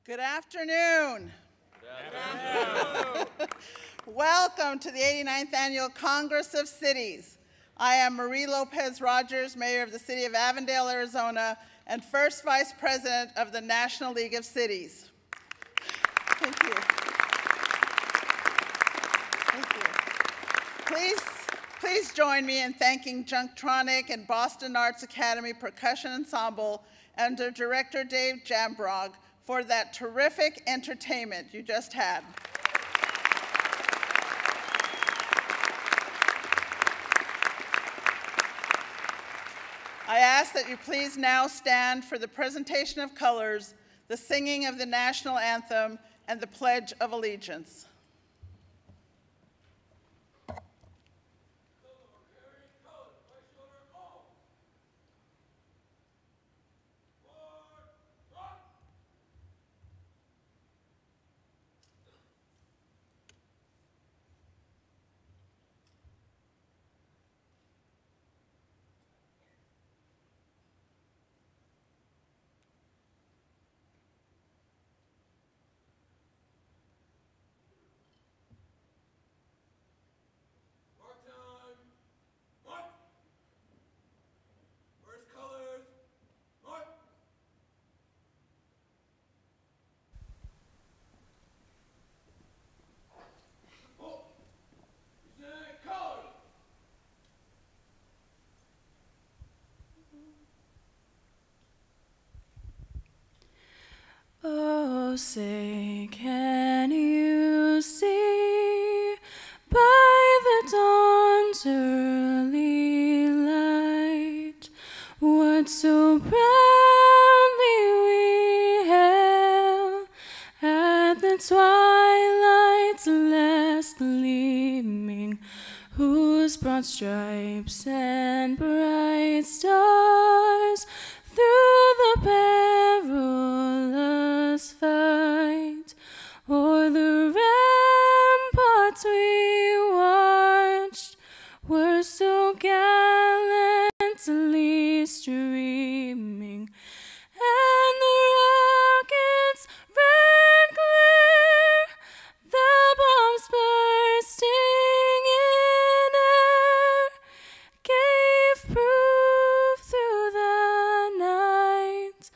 Good afternoon. Good afternoon. Welcome to the 89th Annual Congress of Cities. I am Marie Lopez Rogers, Mayor of the City of Avondale, Arizona, and First Vice President of the National League of Cities. Thank you. Thank you. Please join me in thanking Junktronic and Boston Arts Academy Percussion Ensemble and their director, Dave Jambrog, for that terrific entertainment you just had. I ask that you please now stand for the presentation of colors, the singing of the national anthem, and the Pledge of Allegiance. Oh, say, can you see by the dawn's early light what so proudly we hailed at the twilight's last gleaming, whose broad stripes and bright stars through the perilous fight o'er the ramparts we watched were so gallantly streaming, and the rockets' red glare, the bombs bursting in air, gave proof through the night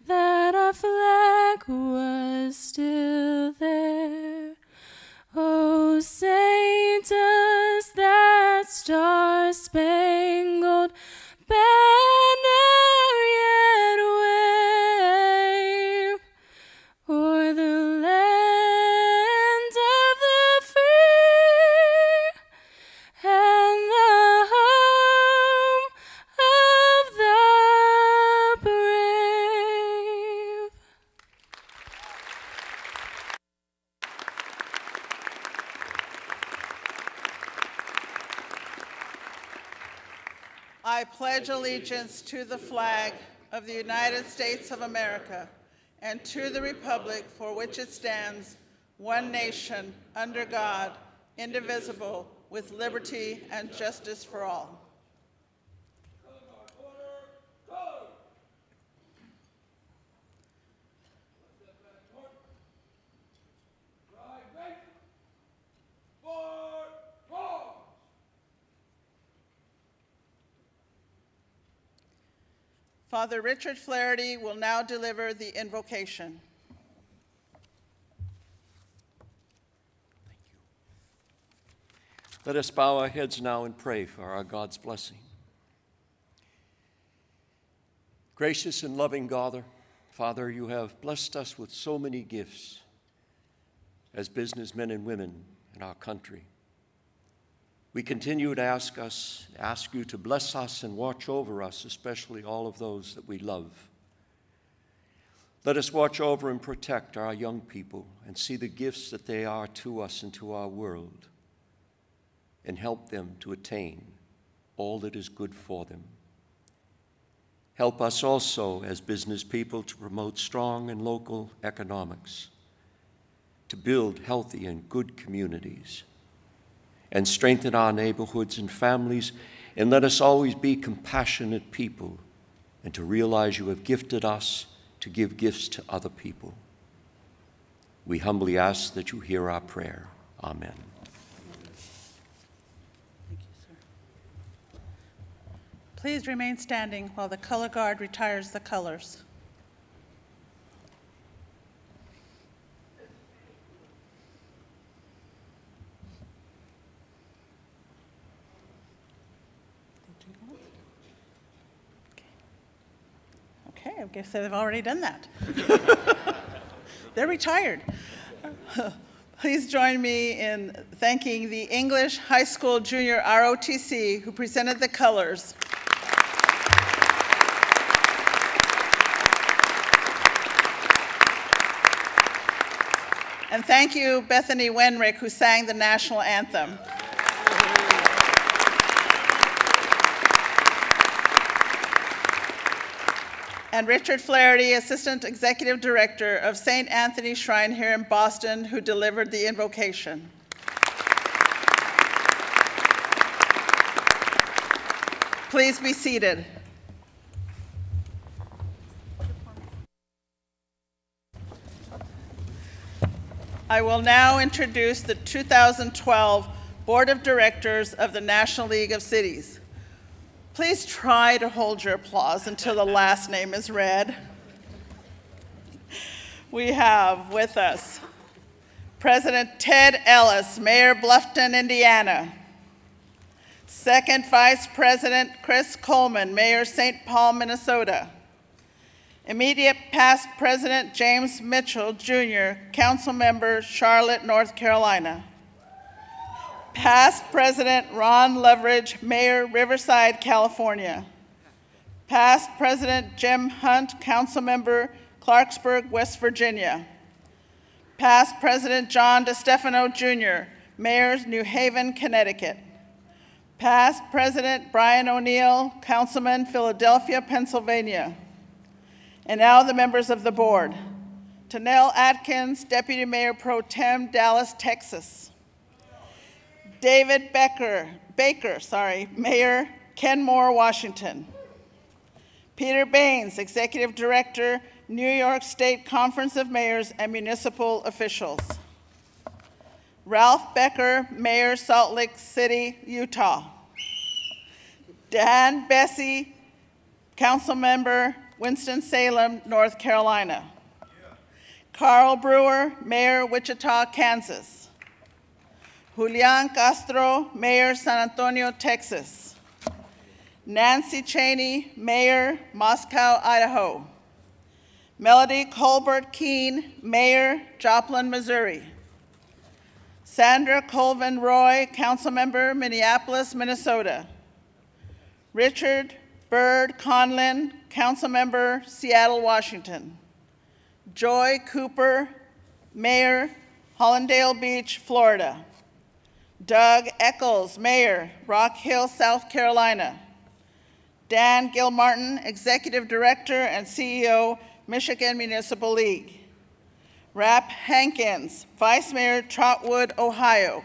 that our flag was still there. Oh, say, does that star-spangled banner yet wave o'er the land of the free and the home of the brave? I pledge allegiance to the flag of the United States of America and to the republic for which it stands, one nation, under God, indivisible, with liberty and justice for all. Father Richard Flaherty will now deliver the invocation. Let us bow our heads now and pray for our God's blessing. Gracious and loving God, Father, you have blessed us with so many gifts as businessmen and women in our country. We continue to ask you to bless us and watch over us, especially all of those that we love. Let us watch over and protect our young people and see the gifts that they are to us and to our world, and help them to attain all that is good for them. Help us also as business people to promote strong and local economics, to build healthy and good communities, and strengthen our neighborhoods and families, and let us always be compassionate people and to realize you have gifted us to give gifts to other people. We humbly ask that you hear our prayer. Amen. Thank you, sir. Please remain standing while the color guard retires the colors. Okay, I guess they've already done that. They're retired. Please join me in thanking the English High School Junior ROTC who presented the colors. And thank you, Bethany Wenrick, who sang the national anthem. And Richard Flaherty, Assistant Executive Director of St. Anthony Shrine here in Boston, who delivered the invocation. Please be seated. I will now introduce the 2012 Board of Directors of the National League of Cities. Please try to hold your applause until the last name is read. We have with us President Ted Ellis, Mayor Bluffton, Indiana. Second Vice President Chris Coleman, Mayor St. Paul, Minnesota. Immediate past President James Mitchell, Jr., Council Member, Charlotte, North Carolina. Past President Ron Loveridge, Mayor, Riverside, California. Past President Jim Hunt, Council Member, Clarksburg, West Virginia. Past President John DeStefano, Jr., Mayor, New Haven, Connecticut. Past President Brian O'Neill, Councilman, Philadelphia, Pennsylvania. And now the members of the board. Tanel Atkins, Deputy Mayor Pro Tem, Dallas, Texas. David Baker, Mayor, Kenmore, Washington. Peter Baines, Executive Director, New York State Conference of Mayors and Municipal Officials. Ralph Becker, Mayor, Salt Lake City, Utah. Dan Bessie, Council Member, Winston-Salem, North Carolina. Carl Brewer, Mayor, Wichita, Kansas. Julian Castro, Mayor, San Antonio, Texas. Nancy Cheney, Mayor, Moscow, Idaho. Melody Colbert Keene, Mayor, Joplin, Missouri. Sandra Colvin Roy, Councilmember, Minneapolis, Minnesota. Richard Bird Conlin, Councilmember, Seattle, Washington. Joy Cooper, Mayor, Hollandale Beach, Florida. Doug Eccles, Mayor, Rock Hill, South Carolina. Dan Gilmartin, Executive Director and CEO, Michigan Municipal League. Rap Hankins, Vice Mayor, Trotwood, Ohio.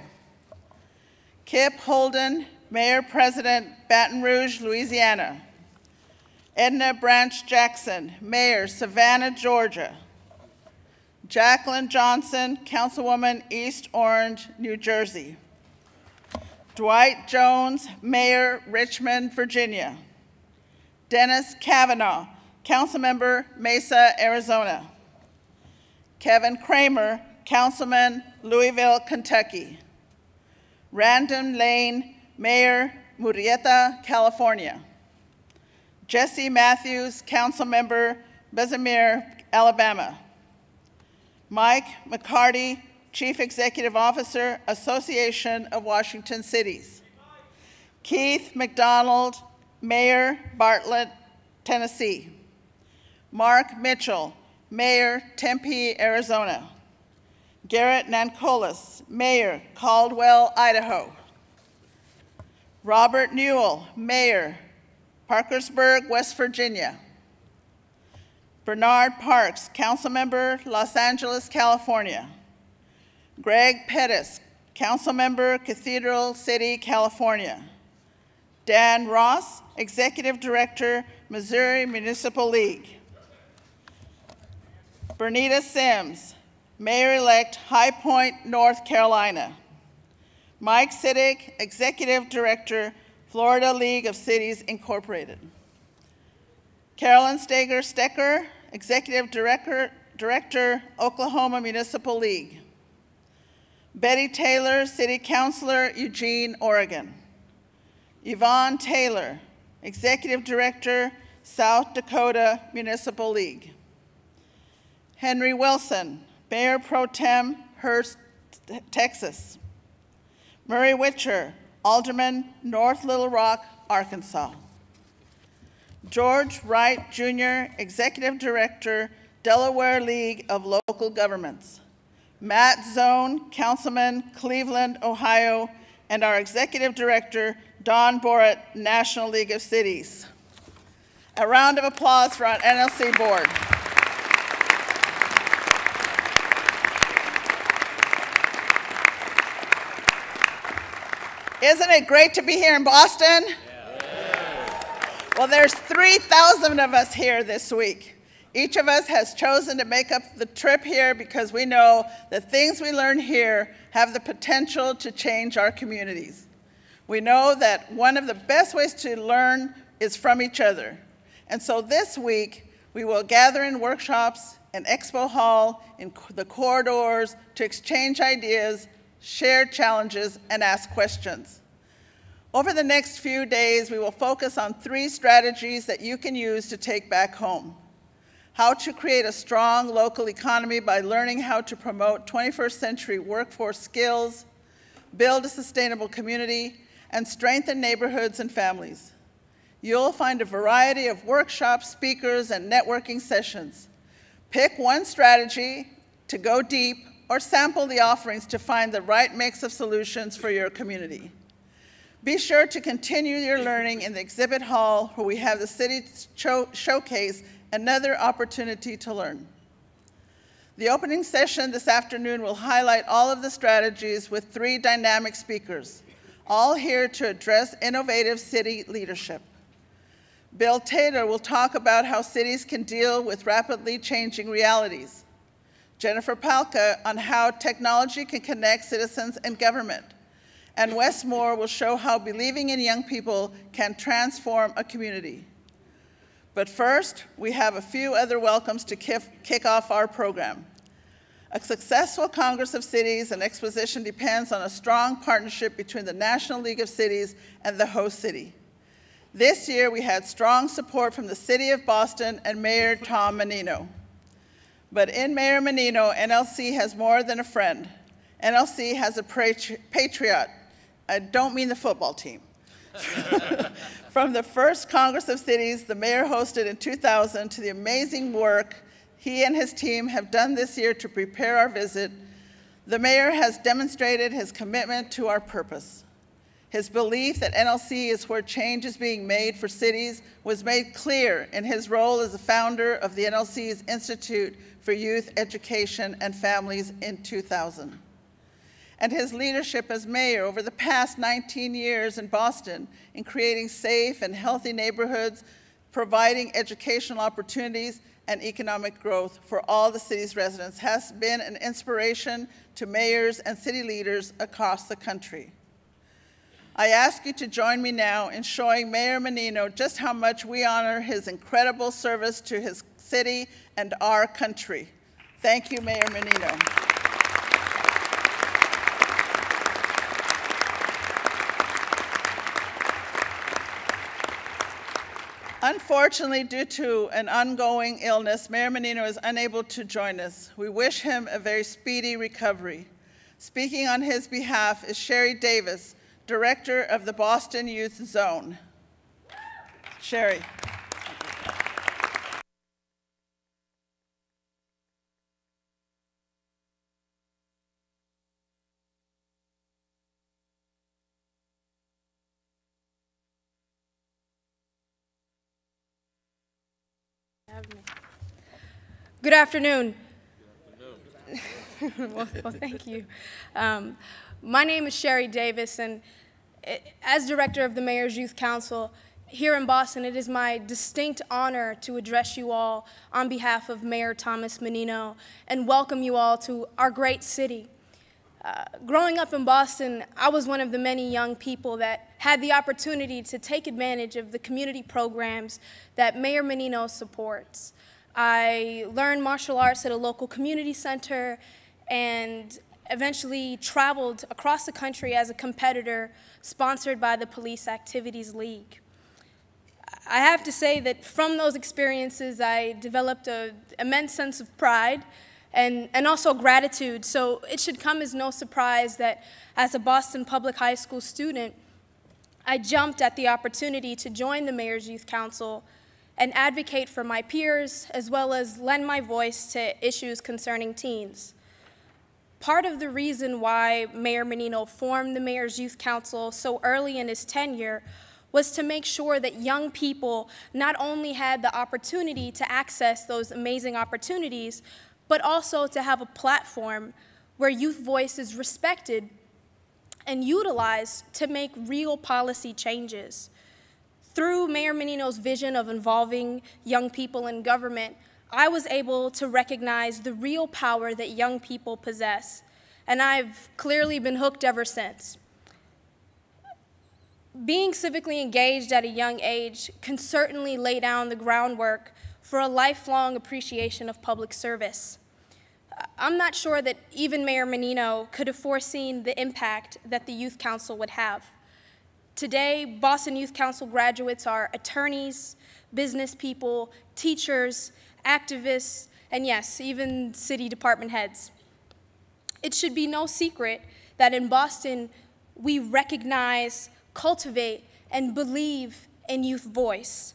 Kip Holden, Mayor President, Baton Rouge, Louisiana. Edna Branch Jackson, Mayor, Savannah, Georgia. Jacqueline Johnson, Councilwoman, East Orange, New Jersey. Dwight Jones, Mayor, Richmond, Virginia. Dennis Kavanaugh, Councilmember, Mesa, Arizona. Kevin Kramer, Councilman, Louisville, Kentucky. Random Lane, Mayor, Murrieta, California. Jesse Matthews, Councilmember, Bessemer, Alabama. Mike McCarty, Chief Executive Officer, Association of Washington Cities. Keith McDonald, Mayor, Bartlett, Tennessee. Mark Mitchell, Mayor, Tempe, Arizona. Garrett Nancolis, Mayor, Caldwell, Idaho. Robert Newell, Mayor, Parkersburg, West Virginia. Bernard Parks, Councilmember, Los Angeles, California. Greg Pettis, Councilmember, Cathedral City, California. Dan Ross, Executive Director, Missouri Municipal League. Bernita Sims, Mayor-elect High Point, North Carolina. Mike Siddick, Executive Director, Florida League of Cities, Incorporated. Carolyn Stecker, Executive Director, Oklahoma Municipal League. Betty Taylor, City Councilor, Eugene, Oregon. Yvonne Taylor, Executive Director, South Dakota Municipal League. Henry Wilson, Mayor Pro Tem, Hurst, Texas. Murray Witcher, Alderman, North Little Rock, Arkansas. George Wright, Jr., Executive Director, Delaware League of Local Governments. Matt Zone, Councilman, Cleveland, Ohio, and our Executive Director, Don Borat, National League of Cities. A round of applause for our NLC board. Isn't it great to be here in Boston? Well, there's 3,000 of us here this week. Each of us has chosen to make up the trip here because we know that things we learn here have the potential to change our communities. We know that one of the best ways to learn is from each other. And so this week, we will gather in workshops in Expo Hall, in the corridors, to exchange ideas, share challenges, and ask questions. Over the next few days, we will focus on 3 strategies that you can use to take back home. How to create a strong local economy by learning how to promote 21st century workforce skills, build a sustainable community, and strengthen neighborhoods and families. You'll find a variety of workshops, speakers, and networking sessions. Pick one strategy to go deep or sample the offerings to find the right mix of solutions for your community. Be sure to continue your learning in the exhibit hall where we have the city showcase another opportunity to learn. The opening session this afternoon will highlight all of the strategies with 3 dynamic speakers, all here to address innovative city leadership. Bill Taylor will talk about how cities can deal with rapidly changing realities. Jennifer Palka on how technology can connect citizens and government. And Wes Moore will show how believing in young people can transform a community. But first, we have a few other welcomes to kick off our program. A successful Congress of Cities and Exposition depends on a strong partnership between the National League of Cities and the host city. This year, we had strong support from the City of Boston and Mayor Tom Menino. But in Mayor Menino, NLC has more than a friend. NLC has a patriot. I don't mean the football team. From the first Congress of Cities the mayor hosted in 2000 to the amazing work he and his team have done this year to prepare our visit, the mayor has demonstrated his commitment to our purpose. His belief that NLC is where change is being made for cities was made clear in his role as the founder of the NLC's Institute for Youth Education and Families in 2000. And his leadership as mayor over the past 19 years in Boston in creating safe and healthy neighborhoods, providing educational opportunities and economic growth for all the city's residents has been an inspiration to mayors and city leaders across the country. I ask you to join me now in showing Mayor Menino just how much we honor his incredible service to his city and our country. Thank you, Mayor Menino. Unfortunately, due to an ongoing illness, Mayor Menino is unable to join us. We wish him a very speedy recovery. Speaking on his behalf is Sherry Davis, Director of the Boston Youth Zone. Sherry. Good afternoon. well, thank you. My name is Sherry Davis, and as director of the Mayor's Youth Council, here in Boston, it is my distinct honor to address you all on behalf of Mayor Thomas Menino and welcome you all to our great city. Growing up in Boston, I was one of the many young people that had the opportunity to take advantage of the community programs that Mayor Menino supports. I learned martial arts at a local community center and eventually traveled across the country as a competitor sponsored by the Police Activities League. I have to say that from those experiences, I developed an immense sense of pride and also gratitude. So it should come as no surprise that as a Boston Public High School student, I jumped at the opportunity to join the Mayor's Youth Council and advocate for my peers, as well as lend my voice to issues concerning teens. Part of the reason why Mayor Menino formed the Mayor's Youth Council so early in his tenure was to make sure that young people not only had the opportunity to access those amazing opportunities, but also to have a platform where youth voice is respected and utilized to make real policy changes. Through Mayor Menino's vision of involving young people in government, I was able to recognize the real power that young people possess, and I've clearly been hooked ever since. Being civically engaged at a young age can certainly lay down the groundwork for a lifelong appreciation of public service. I'm not sure that even Mayor Menino could have foreseen the impact that the Youth Council would have. Today, Boston Youth Council graduates are attorneys, business people, teachers, activists, and yes, even city department heads. It should be no secret that in Boston, we recognize, cultivate, and believe in youth voice.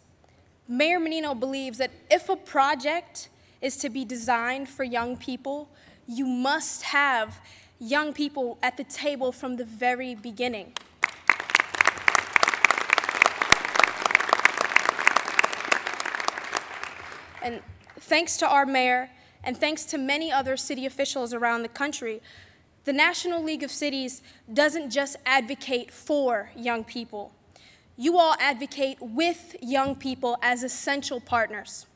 Mayor Menino believes that if a project is to be designed for young people, you must have young people at the table from the very beginning. And thanks to our mayor, and thanks to many other city officials around the country, the National League of Cities doesn't just advocate for young people. You all advocate with young people as essential partners.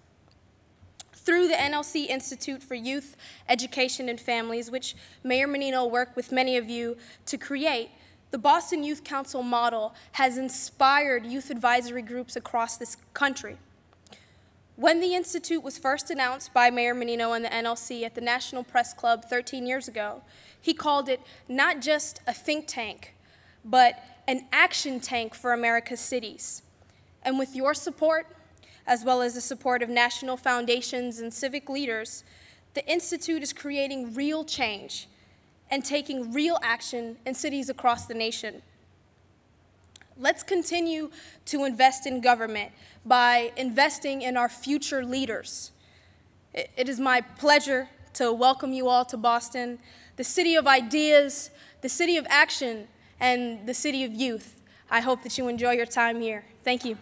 Through the NLC Institute for Youth, Education, and Families, which Mayor Menino worked with many of you to create, the Boston Youth Council model has inspired youth advisory groups across this country. When the Institute was first announced by Mayor Menino and the NLC at the National Press Club 13 years ago, he called it not just a think tank, but an action tank for America's cities. And with your support, as well as the support of national foundations and civic leaders, the Institute is creating real change and taking real action in cities across the nation. Let's continue to invest in government by investing in our future leaders. It is my pleasure to welcome you all to Boston, the city of ideas, the city of action, and the city of youth. I hope that you enjoy your time here. Thank you.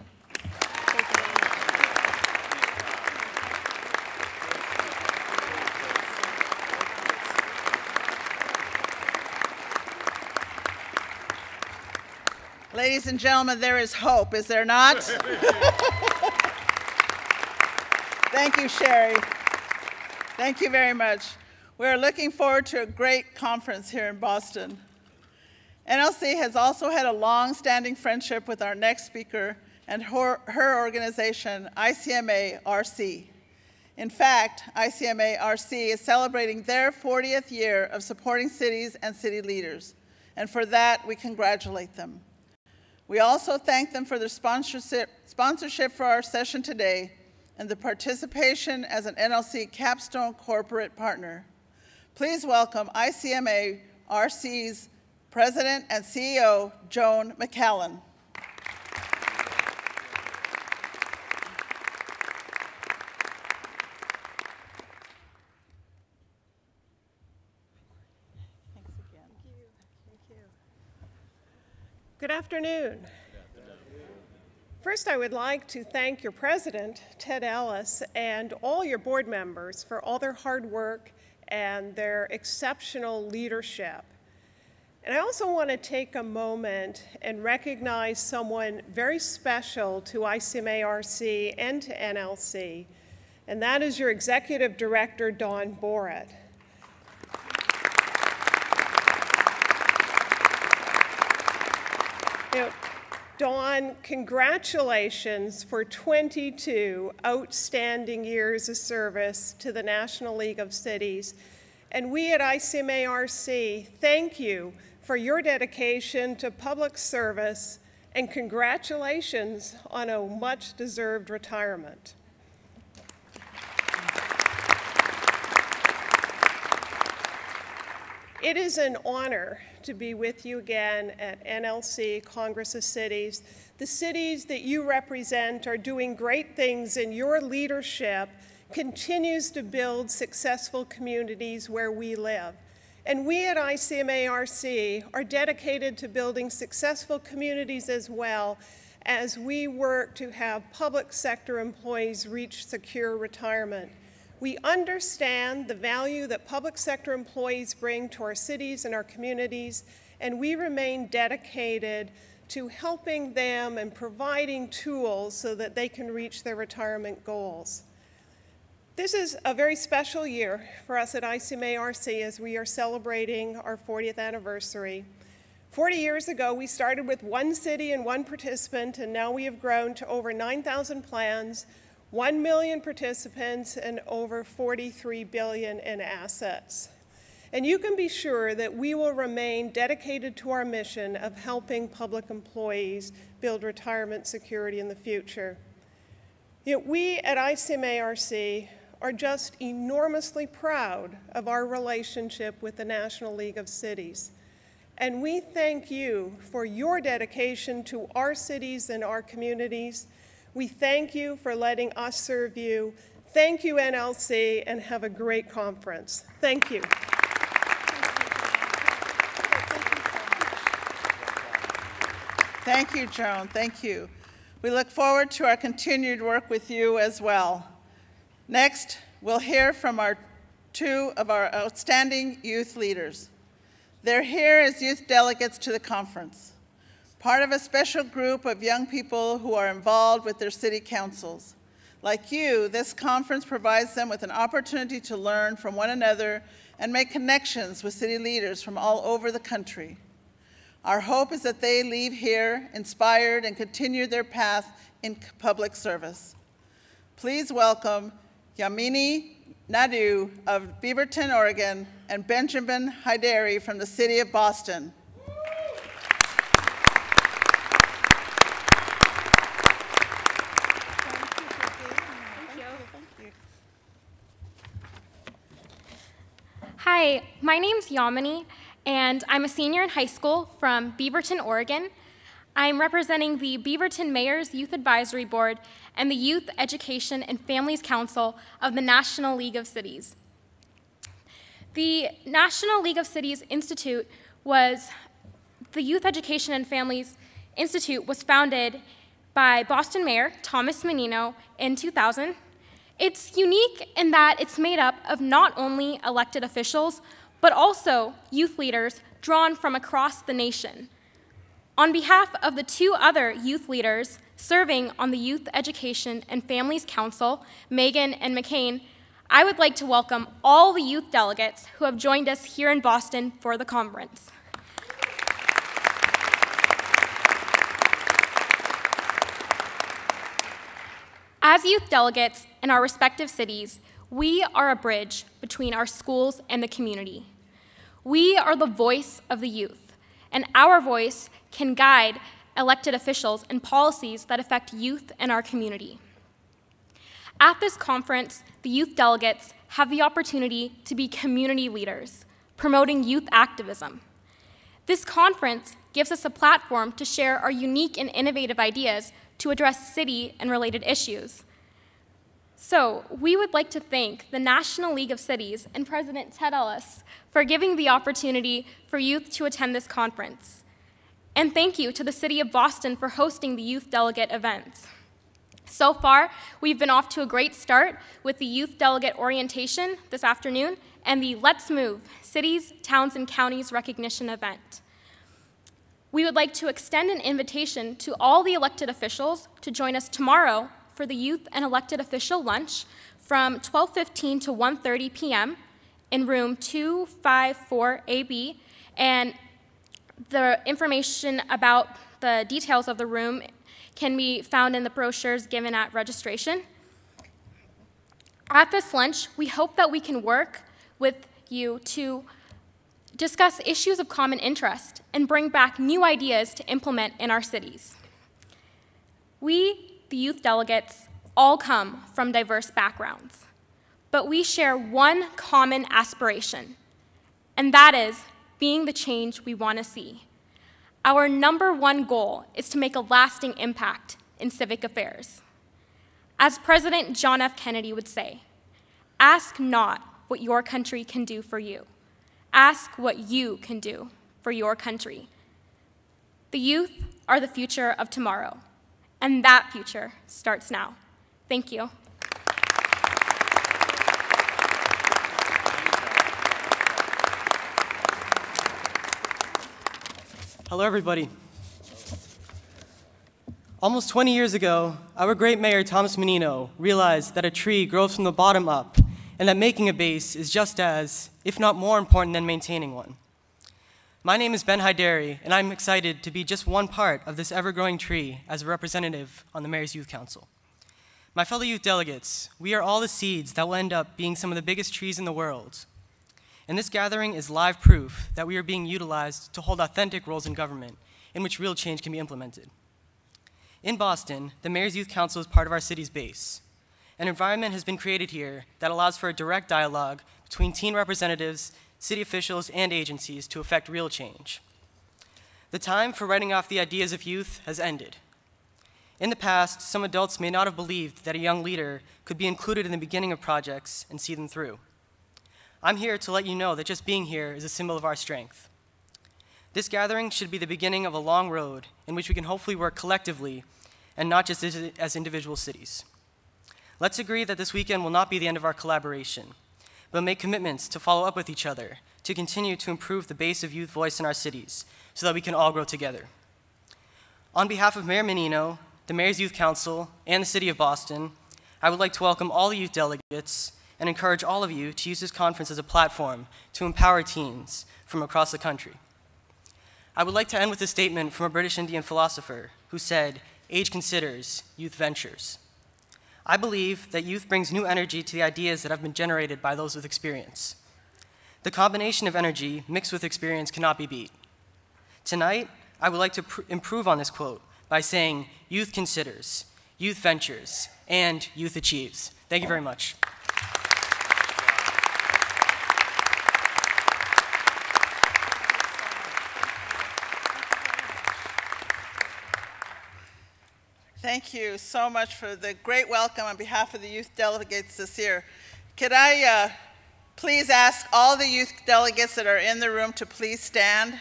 Ladies and gentlemen, there is hope, is there not? Thank you, Sherry. Thank you very much. We're looking forward to a great conference here in Boston. NLC has also had a long-standing friendship with our next speaker and her organization, ICMA-RC. In fact, ICMA-RC is celebrating their 40th year of supporting cities and city leaders, and for that, we congratulate them. We also thank them for their sponsorship for our session today and the participation as an NLC Capstone corporate partner. Please welcome ICMA-RC's President and CEO, Joan McCallan. Thanks again. Thank you. Thank you. Good afternoon. First, I would like to thank your president, Ted Ellis, and all your board members for all their hard work and their exceptional leadership. And I also want to take a moment and recognize someone very special to ICMARC and to NLC, and that is your Executive Director, Dawn Borat. Dawn, congratulations for 22 outstanding years of service to the National League of Cities. And we at ICMARC thank you for your dedication to public service, and congratulations on a much-deserved retirement. It is an honor to be with you again at NLC, Congress of Cities. The cities that you represent are doing great things, and your leadership continues to build successful communities where we live. And we at ICMARC are dedicated to building successful communities as well, as we work to have public sector employees reach secure retirement. We understand the value that public sector employees bring to our cities and our communities, and we remain dedicated to helping them and providing tools so that they can reach their retirement goals. This is a very special year for us at ICMARC as we are celebrating our 40th anniversary. 40 years ago, we started with one city and one participant, and now we have grown to over 9,000 plans, 1 million participants, and over $43 billion in assets. And you can be sure that we will remain dedicated to our mission of helping public employees build retirement security in the future. We at ICMARC are just enormously proud of our relationship with the National League of Cities. And we thank you for your dedication to our cities and our communities. We thank you for letting us serve you. Thank you, NLC, and have a great conference. Thank you. Thank you, Joan. Thank you. We look forward to our continued work with you as well. Next, we'll hear from two of our outstanding youth leaders. They're here as youth delegates to the conference, part of a special group of young people who are involved with their city councils. Like you, this conference provides them with an opportunity to learn from one another and make connections with city leaders from all over the country. Our hope is that they leave here inspired and continue their path in public service. Please welcome Yamini Nadu of Beaverton, Oregon, and Benjamin Haidari from the city of Boston. Hi, my name's Yamini, and I'm a senior in high school from Beaverton, Oregon. I'm representing the Beaverton Mayor's Youth Advisory Board and the Youth Education and Families Council of the National League of Cities. The National League of Cities Institute the Youth Education and Families Institute was founded by Boston Mayor Thomas Menino in 2000. It's unique in that it's made up of not only elected officials, but also youth leaders drawn from across the nation. On behalf of the two other youth leaders serving on the Youth Education and Families Council, Megan and McCain, I would like to welcome all the youth delegates who have joined us here in Boston for the conference. As youth delegates in our respective cities, we are a bridge between our schools and the community. We are the voice of the youth, and our voice can guide elected officials and policies that affect youth and our community. At this conference, the youth delegates have the opportunity to be community leaders, promoting youth activism. This conference gives us a platform to share our unique and innovative ideas to address city and related issues. So we would like to thank the National League of Cities and President Ted Ellis for giving the opportunity for youth to attend this conference. And thank you to the City of Boston for hosting the youth delegate events. So far, we've been off to a great start with the youth delegate orientation this afternoon and the Let's Move Cities, Towns, and Counties recognition event. We would like to extend an invitation to all the elected officials to join us tomorrow for the Youth and Elected Official Lunch from 12:15 to 1:30 p.m. in room 254AB, and the information about the details of the room can be found in the brochures given at registration. At this lunch, we hope that we can work with you to discuss issues of common interest and bring back new ideas to implement in our cities. We, the youth delegates, all come from diverse backgrounds, but we share one common aspiration, and that is being the change we want to see. Our #1 goal is to make a lasting impact in civic affairs. As President John F. Kennedy would say, ask not what your country can do for you. Ask what you can do for your country. The youth are the future of tomorrow, and that future starts now. Thank you. Hello, everybody. Almost 20 years ago, our great mayor, Thomas Menino, realized that a tree grows from the bottom up and that making a base is just as, if not more important than maintaining one. My name is Ben Haidari, and I'm excited to be just one part of this ever-growing tree as a representative on the Mayor's Youth Council. My fellow youth delegates, we are all the seeds that will end up being some of the biggest trees in the world. And this gathering is live proof that we are being utilized to hold authentic roles in government in which real change can be implemented. In Boston, the Mayor's Youth Council is part of our city's base. An environment has been created here that allows for a direct dialogue between teen representatives, city officials, and agencies to effect real change. The time for writing off the ideas of youth has ended. In the past, some adults may not have believed that a young leader could be included in the beginning of projects and see them through. I'm here to let you know that just being here is a symbol of our strength. This gathering should be the beginning of a long road in which we can hopefully work collectively and not just as individual cities. Let's agree that this weekend will not be the end of our collaboration, but make commitments to follow up with each other to continue to improve the base of youth voice in our cities so that we can all grow together. On behalf of Mayor Menino, the Mayor's Youth Council, and the City of Boston, I would like to welcome all the youth delegates and encourage all of you to use this conference as a platform to empower teens from across the country. I would like to end with a statement from a British Indian philosopher who said, "Age considers, youth ventures." I believe that youth brings new energy to the ideas that have been generated by those with experience. The combination of energy mixed with experience cannot be beat. Tonight, I would like to improve on this quote by saying, "Youth considers, youth ventures, and youth achieves." Thank you very much. Thank you so much for the great welcome on behalf of the youth delegates this year. Could I please ask all the youth delegates that are in the room to please stand?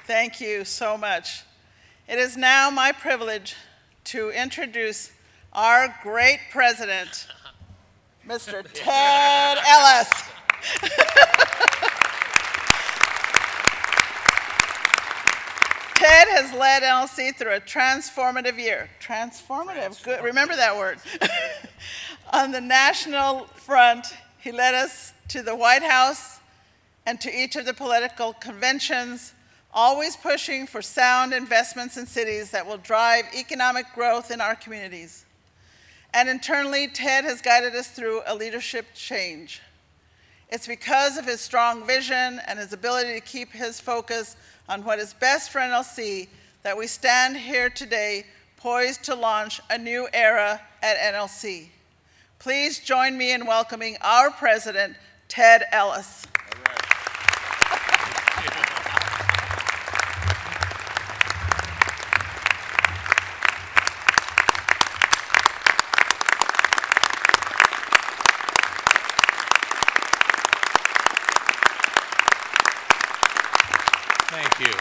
Thank you so much. It is now my privilege to introduce our great president, Mr. Ted Ellis. Ted has led NLC through a transformative year. Transformative, good, remember that word. On the national front, he led us to the White House and to each of the political conventions, always pushing for sound investments in cities that will drive economic growth in our communities. And internally, Ted has guided us through a leadership change. It's because of his strong vision and his ability to keep his focus on what is best for NLC that we stand here today poised to launch a new era at NLC. Please join me in welcoming our president, Ted Ellis. Thank you.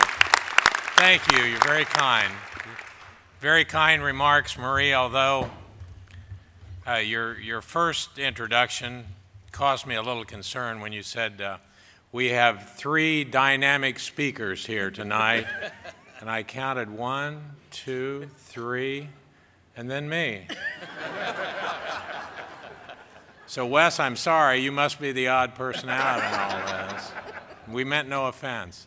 Thank you. You're very kind. Very kind remarks, Marie, although your first introduction caused me a little concern when you said we have 3 dynamic speakers here tonight, and I counted 1, 2, 3, and then me. So Wes, I'm sorry, you must be the odd person out in all this. We meant no offense.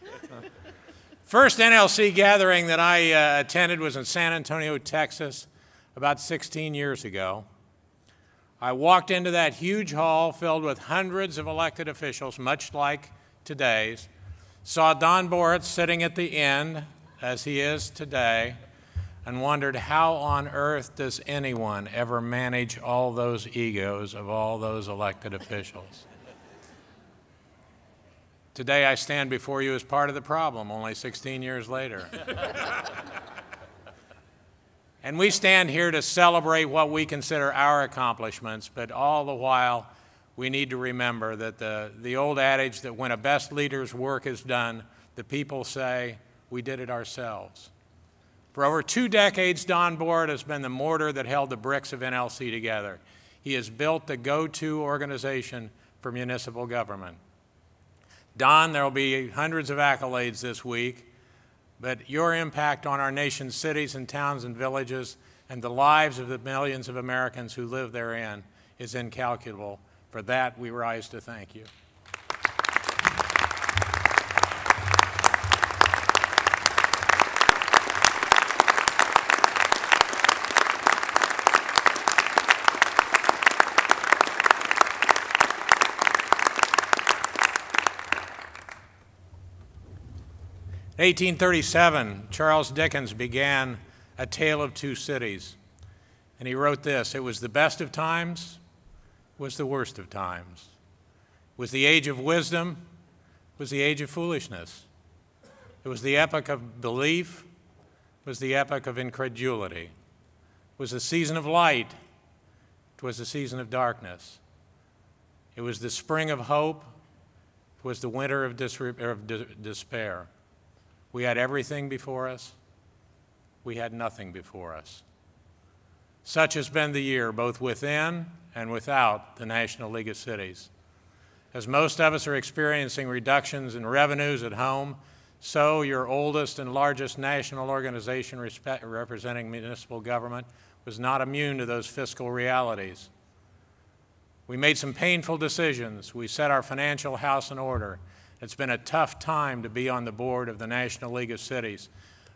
First NLC gathering that I attended was in San Antonio, Texas, about 16 years ago. I walked into that huge hall filled with hundreds of elected officials, much like today's, saw Don Boritz sitting at the end, as he is today, and wondered how on earth does anyone ever manage all those egos of all those elected officials? Today I stand before you as part of the problem, only 16 years later. And we stand here to celebrate what we consider our accomplishments, but all the while we need to remember that the old adage that when a best leader's work is done, the people say, we did it ourselves. For over 2 decades, Don Boritz has been the mortar that held the bricks of NLC together. He has built the go-to organization for municipal government. Don, there will be hundreds of accolades this week, but your impact on our nation's cities and towns and villages and the lives of the millions of Americans who live therein is incalculable. For that, we rise to thank you. In 1837, Charles Dickens began A Tale of Two Cities, and he wrote this: it was the best of times, was the worst of times. It was the age of wisdom, was the age of foolishness. It was the epoch of belief, was the epoch of incredulity. It was the season of light, it was the season of darkness. It was the spring of hope, it was the winter of despair. We had everything before us. We had nothing before us. Such has been the year, both within and without the National League of Cities. As most of us are experiencing reductions in revenues at home, so your oldest and largest national organization representing municipal government was not immune to those fiscal realities. We made some painful decisions. We set our financial house in order. It's been a tough time to be on the board of the National League of Cities.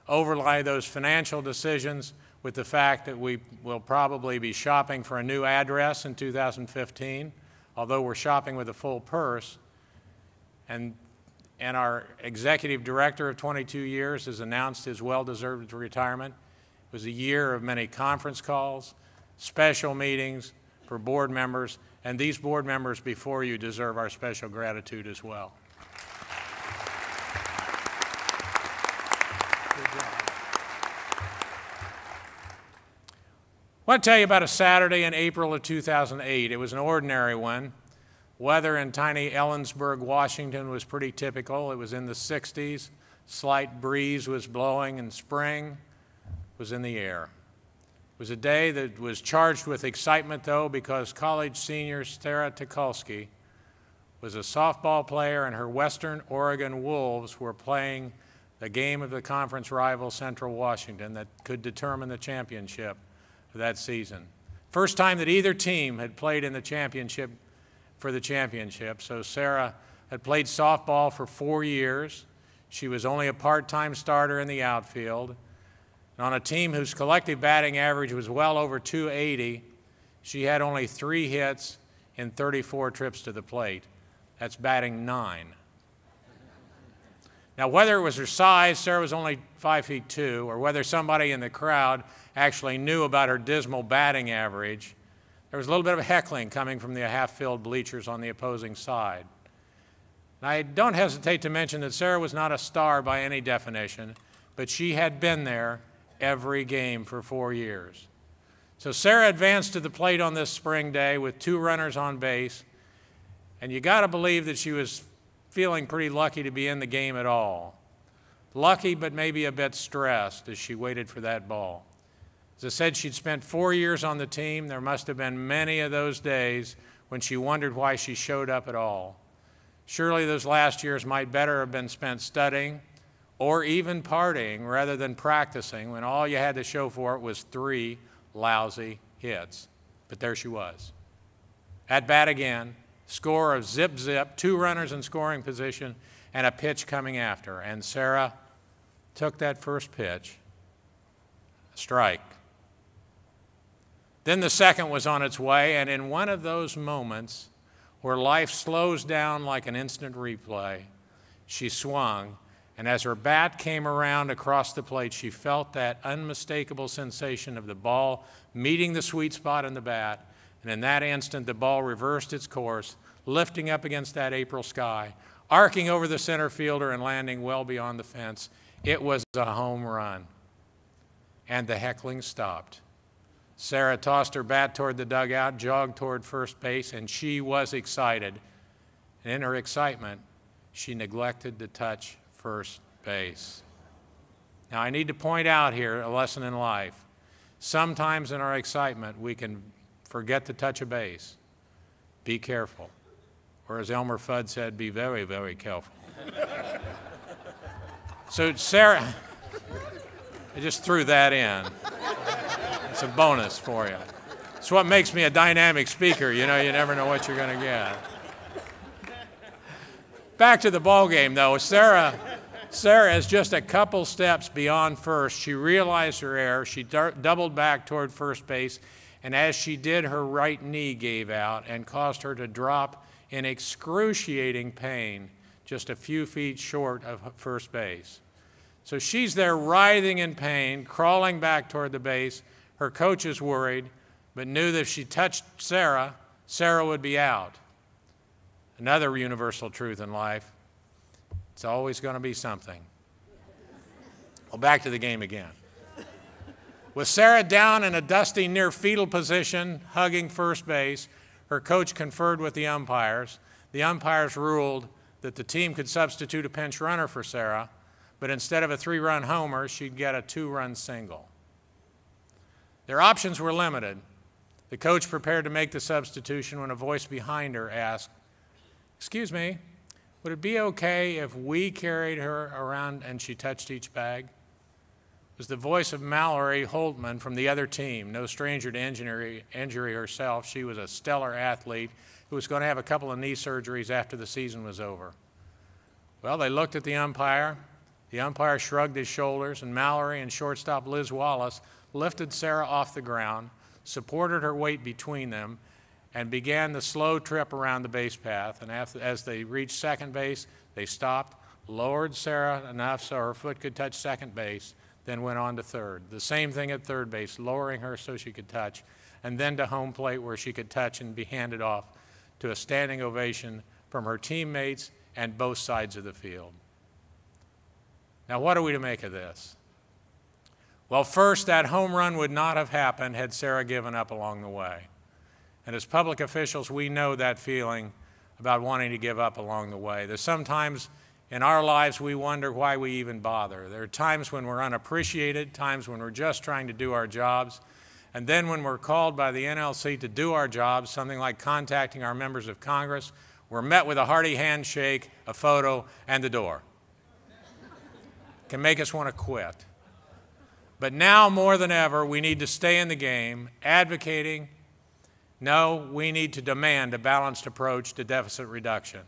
Overlay those financial decisions with the fact that we will probably be shopping for a new address in 2015, although we're shopping with a full purse. And our executive director of 22 years has announced his well-deserved retirement. It was a year of many conference calls, special meetings for board members, and these board members before you deserve our special gratitude as well. I want to tell you about a Saturday in April of 2008. It was an ordinary one. Weather in tiny Ellensburg, Washington was pretty typical. It was in the 60s. Slight breeze was blowing and spring was in the air. It was a day that was charged with excitement, though, because college senior Sarah Tucholsky was a softball player, and her Western Oregon Wolves were playing the game of the conference rival Central Washington that could determine the championship of that season. First time that either team had played in the championship for the championship. So Sarah had played softball for 4 years. She was only a part-time starter in the outfield. And on a team whose collective batting average was well over 280, she had only 3 hits in 34 trips to the plate. That's batting 9. Now, whether it was her size, Sarah was only 5'2", or whether somebody in the crowd actually knew about her dismal batting average, there was a little bit of heckling coming from the half-filled bleachers on the opposing side. And I don't hesitate to mention that Sarah was not a star by any definition, but she had been there every game for 4 years. So Sarah advanced to the plate on this spring day with 2 runners on base, and you got to believe that she was feeling pretty lucky to be in the game at all. Lucky, but maybe a bit stressed as she waited for that ball. As I said, she'd spent 4 years on the team. There must have been many of those days when she wondered why she showed up at all. Surely those last years might better have been spent studying or even partying rather than practicing when all you had to show for it was 3 lousy hits. But there she was. At bat again, score of zip-zip, 2 runners in scoring position, and a pitch coming after. And Sarah took that first pitch, a strike. Then the second was on its way, and in one of those moments where life slows down like an instant replay, she swung, and as her bat came around across the plate, she felt that unmistakable sensation of the ball meeting the sweet spot in the bat, and in that instant the ball reversed its course, lifting up against that April sky, arcing over the center fielder and landing well beyond the fence. It was a home run, and the heckling stopped. Sarah tossed her bat toward the dugout, jogged toward first base, and she was excited. And in her excitement, she neglected to touch first base. Now, I need to point out here a lesson in life. Sometimes in our excitement, we can forget to touch a base. Be careful. Or as Elmer Fudd said, be very, very careful. So Sarah, I just threw that in. It's a bonus for you. It's what makes me a dynamic speaker. You know, you never know what you're going to get. Back to the ball game, though. Sarah is just a couple steps beyond first. She realized her error. She doubled back toward first base, and as she did, her right knee gave out and caused her to drop in excruciating pain just a few feet short of first base. So she's there writhing in pain, crawling back toward the base. Her coach is worried, but knew that if she touched Sarah, Sarah would be out. Another universal truth in life, it's always going to be something. Well, back to the game again. With Sarah down in a dusty near fetal position, hugging first base, her coach conferred with the umpires. The umpires ruled that the team could substitute a pinch runner for Sarah, but instead of a 3-run homer, she'd get a 2-run single. Their options were limited. The coach prepared to make the substitution when a voice behind her asked, "Excuse me, would it be okay if we carried her around and she touched each bag?" It was the voice of Mallory Holtman from the other team, no stranger to injury herself. She was a stellar athlete who was going to have a couple of knee surgeries after the season was over. Well, they looked at the umpire. The umpire shrugged his shoulders, and Mallory and shortstop Liz Wallace lifted Sarah off the ground, supported her weight between them, and began the slow trip around the base path. And as they reached second base, they stopped, lowered Sarah enough so her foot could touch second base, then went on to third. The same thing at third base, lowering her so she could touch, and then to home plate where she could touch and be handed off to a standing ovation from her teammates and both sides of the field. Now, what are we to make of this? Well, first, that home run would not have happened had Sarah given up along the way. And as public officials, we know that feeling about wanting to give up along the way. There's sometimes in our lives we wonder why we even bother. There are times when we're unappreciated, times when we're just trying to do our jobs, and then when we're called by the NLC to do our jobs, something like contacting our members of Congress, we're met with a hearty handshake, a photo, and the door. It can make us want to quit. But now more than ever, we need to stay in the game, advocating. No, we need to demand a balanced approach to deficit reduction.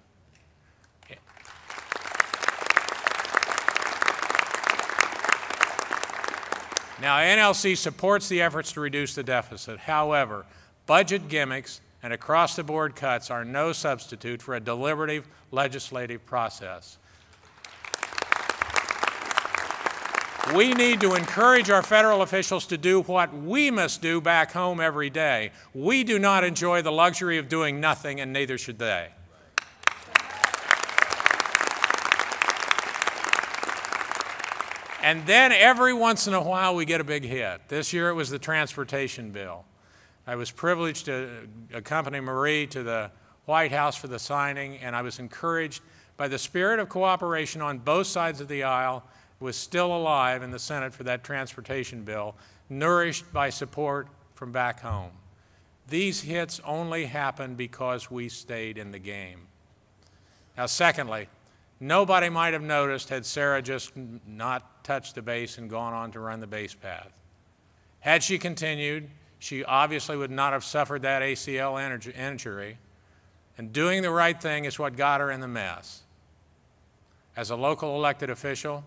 Now, NLC supports the efforts to reduce the deficit. However, budget gimmicks and across-the-board cuts are no substitute for a deliberative legislative process. We need to encourage our federal officials to do what we must do back home every day. We do not enjoy the luxury of doing nothing, and neither should they. And then every once in a while we get a big hit. This year it was the transportation bill. I was privileged to accompany Marie to the White House for the signing, and I was encouraged by the spirit of cooperation on both sides of the aisle was still alive in the Senate for that transportation bill, nourished by support from back home. These hits only happened because we stayed in the game. Now, secondly, nobody might have noticed had Sarah just not touched the base and gone on to run the base path. Had she continued, she obviously would not have suffered that ACL injury, and doing the right thing is what got her in the mess. As a local elected official,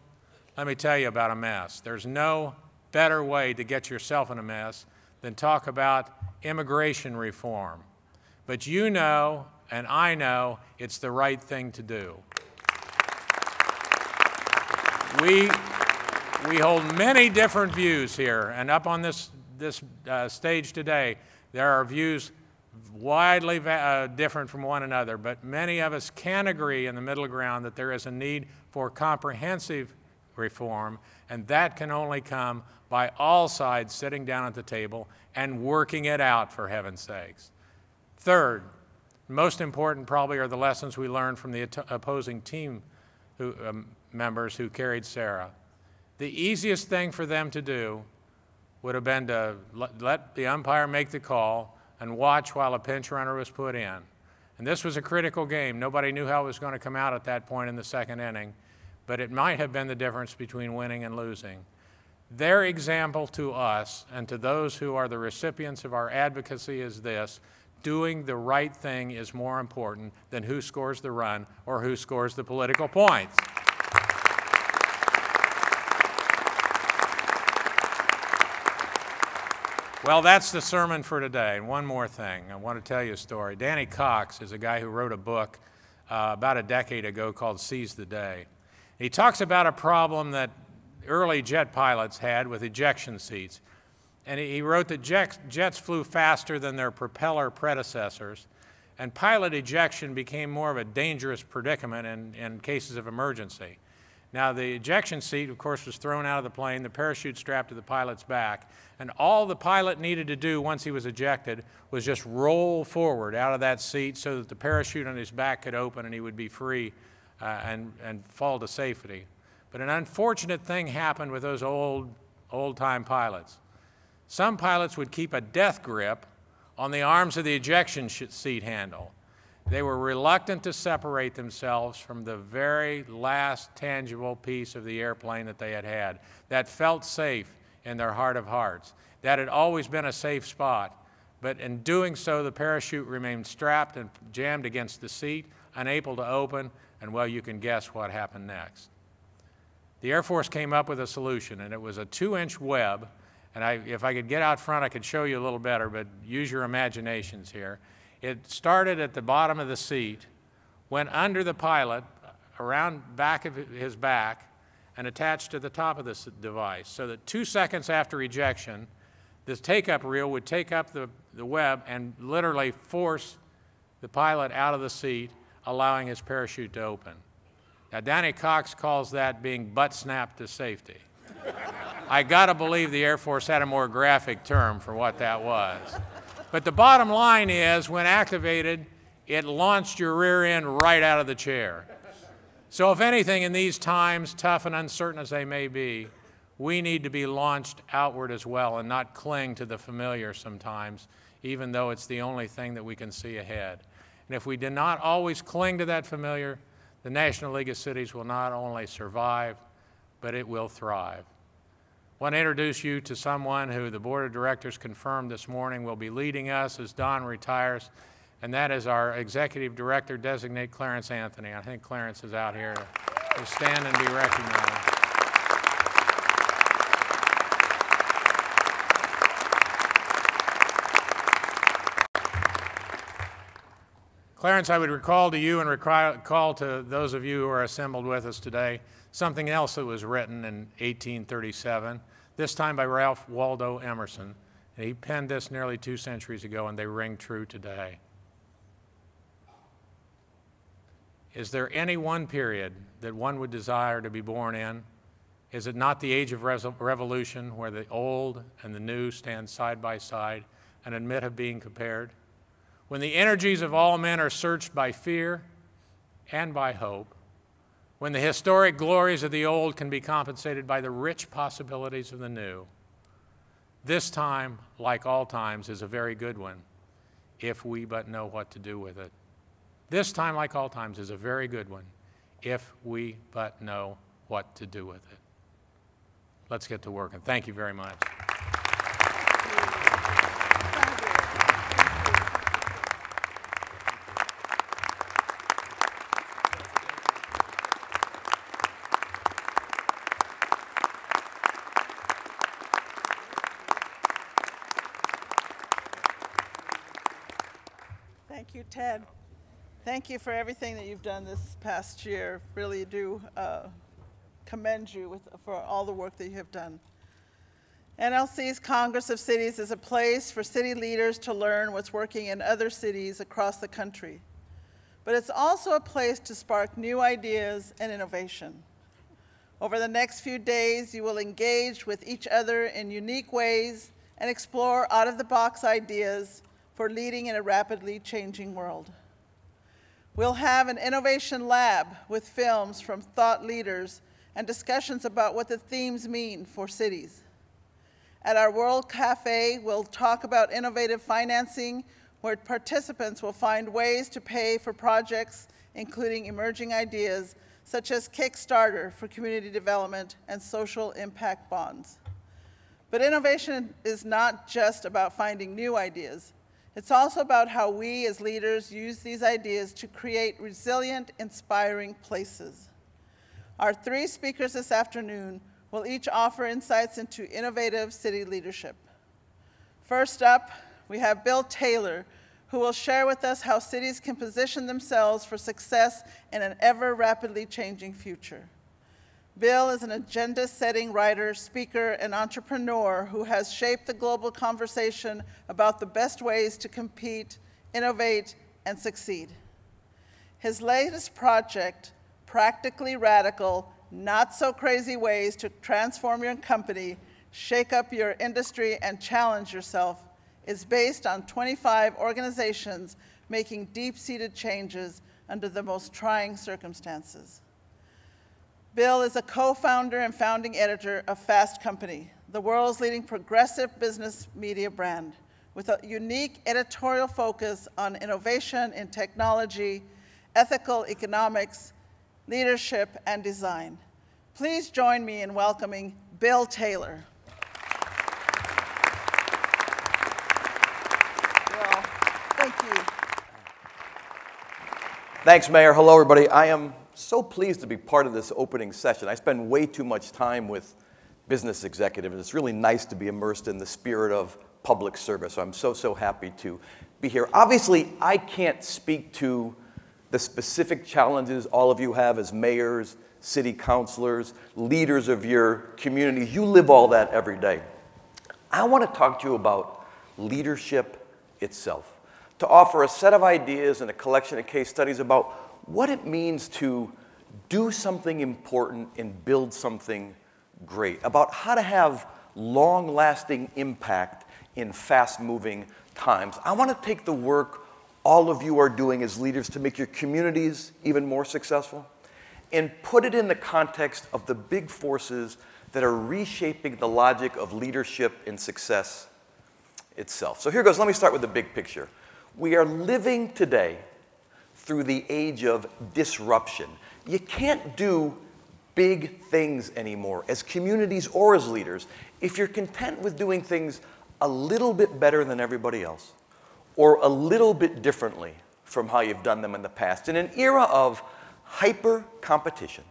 let me tell you about a mess. There's no better way to get yourself in a mess than talk about immigration reform. But you know, and I know, it's the right thing to do. We hold many different views here, and up on this stage today, there are views widely different from one another, but many of us can agree in the middle ground that there is a need for comprehensive reform, and that can only come by all sides sitting down at the table and working it out, for heaven's sakes. Third, most important probably are the lessons we learned from the opposing team members who carried Sarah. The easiest thing for them to do would have been to let the umpire make the call and watch while a pinch runner was put in. And this was a critical game. Nobody knew how it was going to come out at that point in the second inning, but it might have been the difference between winning and losing. Their example to us and to those who are the recipients of our advocacy is this: doing the right thing is more important than who scores the run or who scores the political points. Well, that's the sermon for today. And one more thing, I want to tell you a story. Danny Cox is a guy who wrote a book about a decade ago called Seize the Day. He talks about a problem that early jet pilots had with ejection seats. And he wrote that jets flew faster than their propeller predecessors, and pilot ejection became more of a dangerous predicament in cases of emergency. Now, the ejection seat, of course, was thrown out of the plane, the parachute strapped to the pilot's back, and all the pilot needed to do once he was ejected was just roll forward out of that seat so that the parachute on his back could open and he would be free and fall to safety. But an unfortunate thing happened with those old-time pilots. Some pilots would keep a death grip on the arms of the ejection seat handle. They were reluctant to separate themselves from the very last tangible piece of the airplane that they had that felt safe in their heart of hearts. That had always been a safe spot, but in doing so, the parachute remained strapped and jammed against the seat, unable to open, and well, you can guess what happened next. The Air Force came up with a solution, and it was a 2-inch web, and if I could get out front, I could show you a little better, but use your imaginations here. It started at the bottom of the seat, went under the pilot, around back of his back, and attached to the top of this device, so that 2 seconds after ejection, this take-up reel would take up the web and literally force the pilot out of the seat, allowing his parachute to open. Now, Danny Cox calls that being butt-snapped to safety. I gotta believe the Air Force had a more graphic term for what that was. But the bottom line is, when activated, it launched your rear end right out of the chair. So if anything, in these times, tough and uncertain as they may be, we need to be launched outward as well and not cling to the familiar sometimes, even though it's the only thing that we can see ahead. And if we do not always cling to that familiar, the National League of Cities will not only survive, but it will thrive. I want to introduce you to someone who the Board of Directors confirmed this morning will be leading us as Don retires, and that is our Executive Director Designate, Clarence Anthony. I think Clarence is out here to stand and be recognized. Clarence, I would recall to you and recall to those of you who are assembled with us today something else that was written in 1837, this time by Ralph Waldo Emerson. And he penned this nearly 2 centuries ago, and they ring true today. Is there any one period that one would desire to be born in? Is it not the age of revolution, where the old and the new stand side by side and admit of being compared? When the energies of all men are searched by fear and by hope, when the historic glories of the old can be compensated by the rich possibilities of the new. This time, like all times, is a very good one, if we but know what to do with it. This time, like all times, is a very good one, if we but know what to do with it. Let's get to work, and thank you very much. Thank you, Ted. Thank you for everything that you've done this past year. Really do commend you for all the work that you have done. NLC's Congress of Cities is a place for city leaders to learn what's working in other cities across the country. But it's also a place to spark new ideas and innovation. Over the next few days, you will engage with each other in unique ways and explore out-of-the-box ideas for leading in a rapidly changing world. We'll have an innovation lab with films from thought leaders and discussions about what the themes mean for cities. At our World Cafe, we'll talk about innovative financing, where participants will find ways to pay for projects, including emerging ideas such as Kickstarter for community development and social impact bonds. But innovation is not just about finding new ideas. It's also about how we as leaders use these ideas to create resilient, inspiring places. Our three speakers this afternoon will each offer insights into innovative city leadership. First up, we have Bill Taylor, who will share with us how cities can position themselves for success in an ever rapidly changing future. Bill is an agenda-setting writer, speaker, and entrepreneur who has shaped the global conversation about the best ways to compete, innovate, and succeed. His latest project, Practically Radical, Not So Crazy Ways to Transform Your Company, Shake Up Your Industry, and Challenge Yourself, is based on 25 organizations making deep-seated changes under the most trying circumstances. Bill is a co-founder and founding editor of Fast Company, the world's leading progressive business media brand, with a unique editorial focus on innovation in technology, ethical economics, leadership, and design. Please join me in welcoming Bill Taylor. Bill, thank you. Thanks, Mayor. Hello, everybody. I am so pleased to be part of this opening session. I spend way too much time with business executives. It's really nice to be immersed in the spirit of public service. So I'm so happy to be here. Obviously, I can't speak to the specific challenges all of you have as mayors, city councilors, leaders of your communities. You live all that every day. I want to talk to you about leadership itself, to offer a set of ideas and a collection of case studies about what it means to do something important and build something great, about how to have long-lasting impact in fast-moving times. I want to take the work all of you are doing as leaders to make your communities even more successful and put it in the context of the big forces that are reshaping the logic of leadership and success itself. So here goes. Let me start with the big picture. We are living today through the age of disruption. You can't do big things anymore as communities or as leaders if you're content with doing things a little bit better than everybody else or a little bit differently from how you've done them in the past. In an era of hyper competition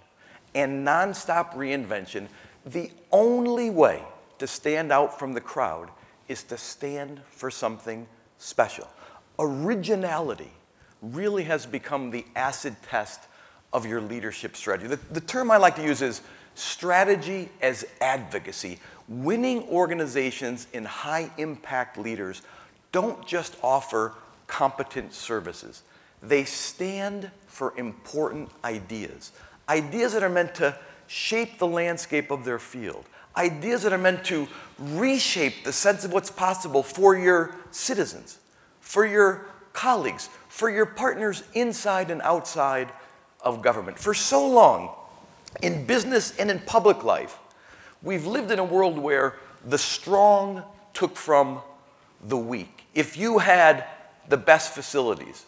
and nonstop reinvention, the only way to stand out from the crowd is to stand for something special. Originality really has become the acid test of your leadership strategy. The term I like to use is strategy as advocacy. Winning organizations and high-impact leaders don't just offer competent services. They stand for important ideas. Ideas that are meant to shape the landscape of their field. Ideas that are meant to reshape the sense of what's possible for your citizens, for your colleagues, for your partners inside and outside of government. For so long, in business and in public life, we've lived in a world where the strong took from the weak. If you had the best facilities,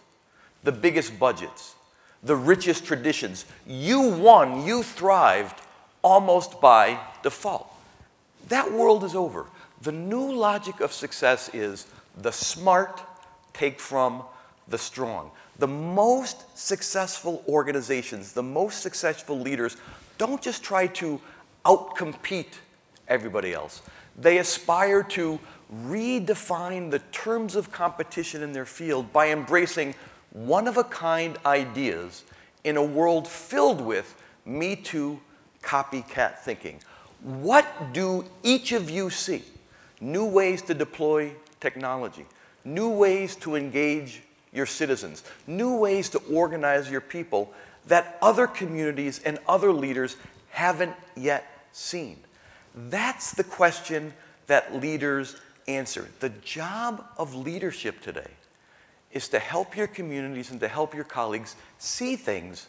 the biggest budgets, the richest traditions, you won, you thrived almost by default. That world is over. The new logic of success is the smart take from the strong. The most successful organizations, the most successful leaders don't just try to outcompete everybody else. They aspire to redefine the terms of competition in their field by embracing one-of-a-kind ideas in a world filled with Me Too copycat thinking. What do each of you see? New ways to deploy technology, new ways to engage your citizens, new ways to organize your people that other communities and other leaders haven't yet seen. That's the question that leaders answer. The job of leadership today is to help your communities and to help your colleagues see things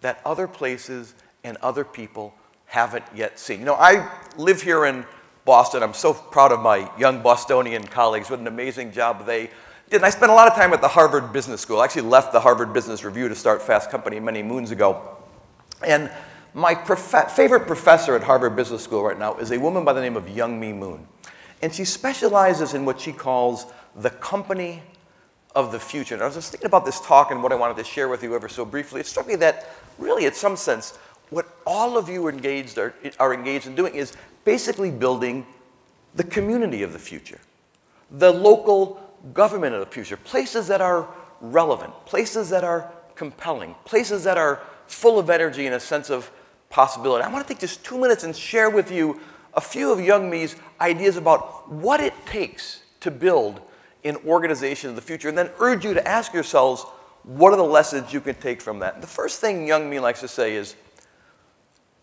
that other places and other people haven't yet seen. You know, I live here in Boston. I'm so proud of my young Bostonian colleagues. What an amazing job they did. And I spent a lot of time at the Harvard Business School. I actually left the Harvard Business Review to start Fast Company many moons ago. And my favorite professor at Harvard Business School right now is a woman by the name of Youngme Moon. And she specializes in what she calls the company of the future. And I was just thinking about this talk and what I wanted to share with you ever so briefly. It struck me that really, in some sense, what all of you are engaged in doing is basically building the community of the future, the local government of the future, places that are relevant, places that are compelling, places that are full of energy and a sense of possibility. I want to take just 2 minutes and share with you a few of Youngme's ideas about what it takes to build an organization of the future, and then urge you to ask yourselves, what are the lessons you can take from that? And the first thing Youngme likes to say is,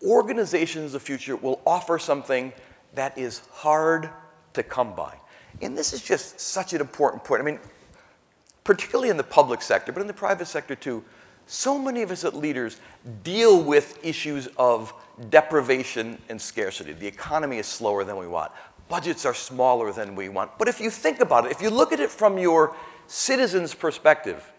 organizations of the future will offer something that is hard to come by. And this is just such an important point. I mean, particularly in the public sector, but in the private sector too, so many of us as leaders deal with issues of deprivation and scarcity. The economy is slower than we want. Budgets are smaller than we want. But if you think about it, if you look at it from your citizens' perspective,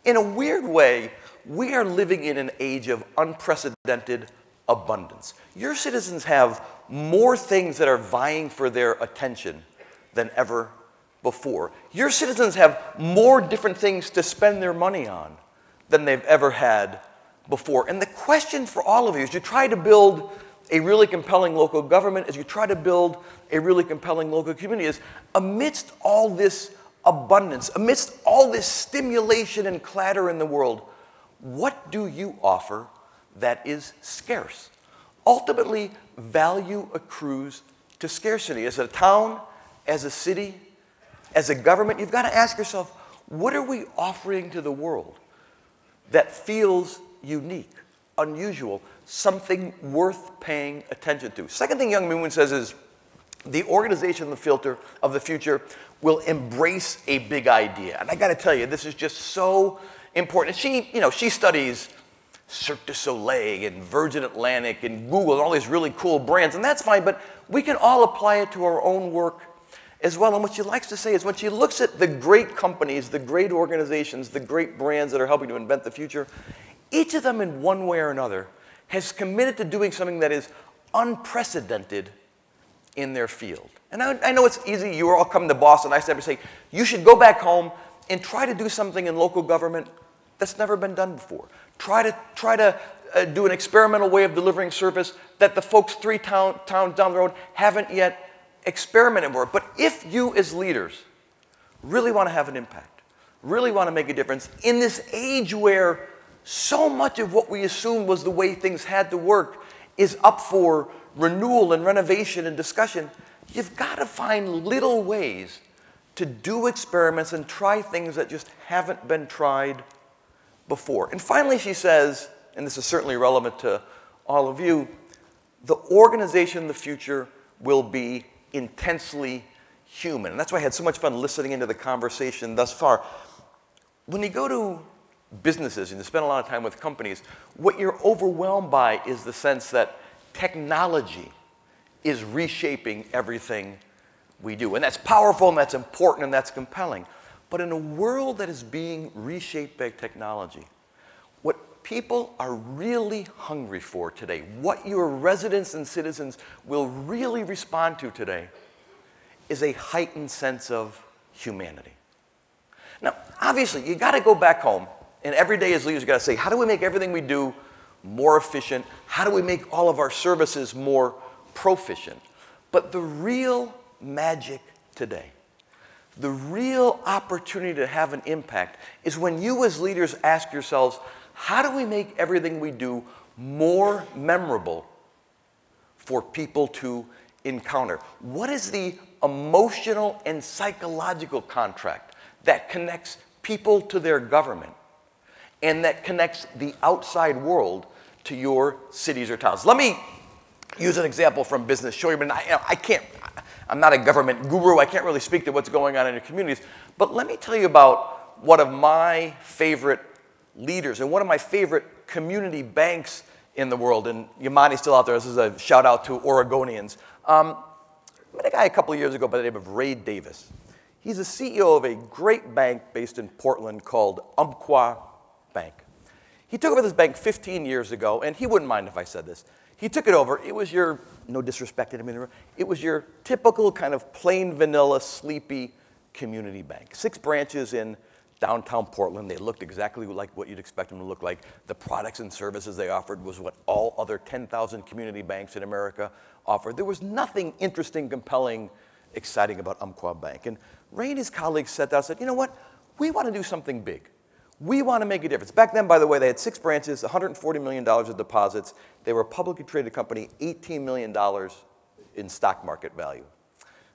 in a weird way, we are living in an age of unprecedented abundance. Your citizens have more things that are vying for their attention than ever before. Your citizens have more different things to spend their money on than they've ever had before. And the question for all of you as you try to build a really compelling local government, as you try to build a really compelling local community, is amidst all this abundance, amidst all this stimulation and clatter in the world, what do you offer that is scarce? Ultimately, value accrues to scarcity. As a town, as a city, as a government, you've got to ask yourself, what are we offering to the world that feels unique, unusual, something worth paying attention to? Second thing Youngme Moon says is, the organization of the future will embrace a big idea. And I got to tell you, this is just so important. She studies Cirque du Soleil and Virgin Atlantic and Google and all these really cool brands, and that's fine, but we can all apply it to our own work as well. And what she likes to say is when she looks at the great companies, the great organizations, the great brands that are helping to invent the future, each of them in one way or another has committed to doing something that is unprecedented in their field. And I know it's easy. You all come to Boston. I say, you should go back home and try to do something in local government that's never been done before. Try to do an experimental way of delivering service that the folks 3 towns down the road haven't yet experimented with. But if you as leaders really want to have an impact, really want to make a difference in this age where so much of what we assumed was the way things had to work is up for renewal and renovation and discussion, you've got to find little ways to do experiments and try things that just haven't been tried before. And finally, she says, and this is certainly relevant to all of you, the organization of the future will be intensely human. And that's why I had so much fun listening into the conversation thus far. When you go to businesses and you spend a lot of time with companies, what you're overwhelmed by is the sense that technology is reshaping everything we do. And that's powerful, and that's important, and that's compelling. But in a world that is being reshaped by technology, what people are really hungry for today, what your residents and citizens will really respond to today, is a heightened sense of humanity. Now, obviously, you got to go back home, and every day as leaders, you got to say, how do we make everything we do more efficient? How do we make all of our services more proficient? But the real magic today, the real opportunity to have an impact, is when you as leaders ask yourselves, how do we make everything we do more memorable for people to encounter? What is the emotional and psychological contract that connects people to their government and that connects the outside world to your cities or towns? Let me use an example from business. Show you, but I'm not a government guru. I can't really speak to what's going on in your communities. But let me tell you about one of my favorite leaders and one of my favorite community banks in the world. And Yamani's still out there. This is a shout out to Oregonians. I met a guy a couple of years ago by the name of Ray Davis. He's the CEO of a great bank based in Portland called Umpqua Bank. He took over this bank 15 years ago, and he wouldn't mind if I said this. He took it over. It was your, no disrespect to him, it was your typical kind of plain vanilla, sleepy community bank. 6 branches in downtown Portland. They looked exactly like what you'd expect them to look like. The products and services they offered was what all other 10,000 community banks in America offered. There was nothing interesting, compelling, exciting about Umpqua Bank. And Ray and his colleagues sat down and said, you know what? We want to do something big. We want to make a difference. Back then, by the way, they had 6 branches, $140 million of deposits. They were a publicly traded company, $18 million in stock market value.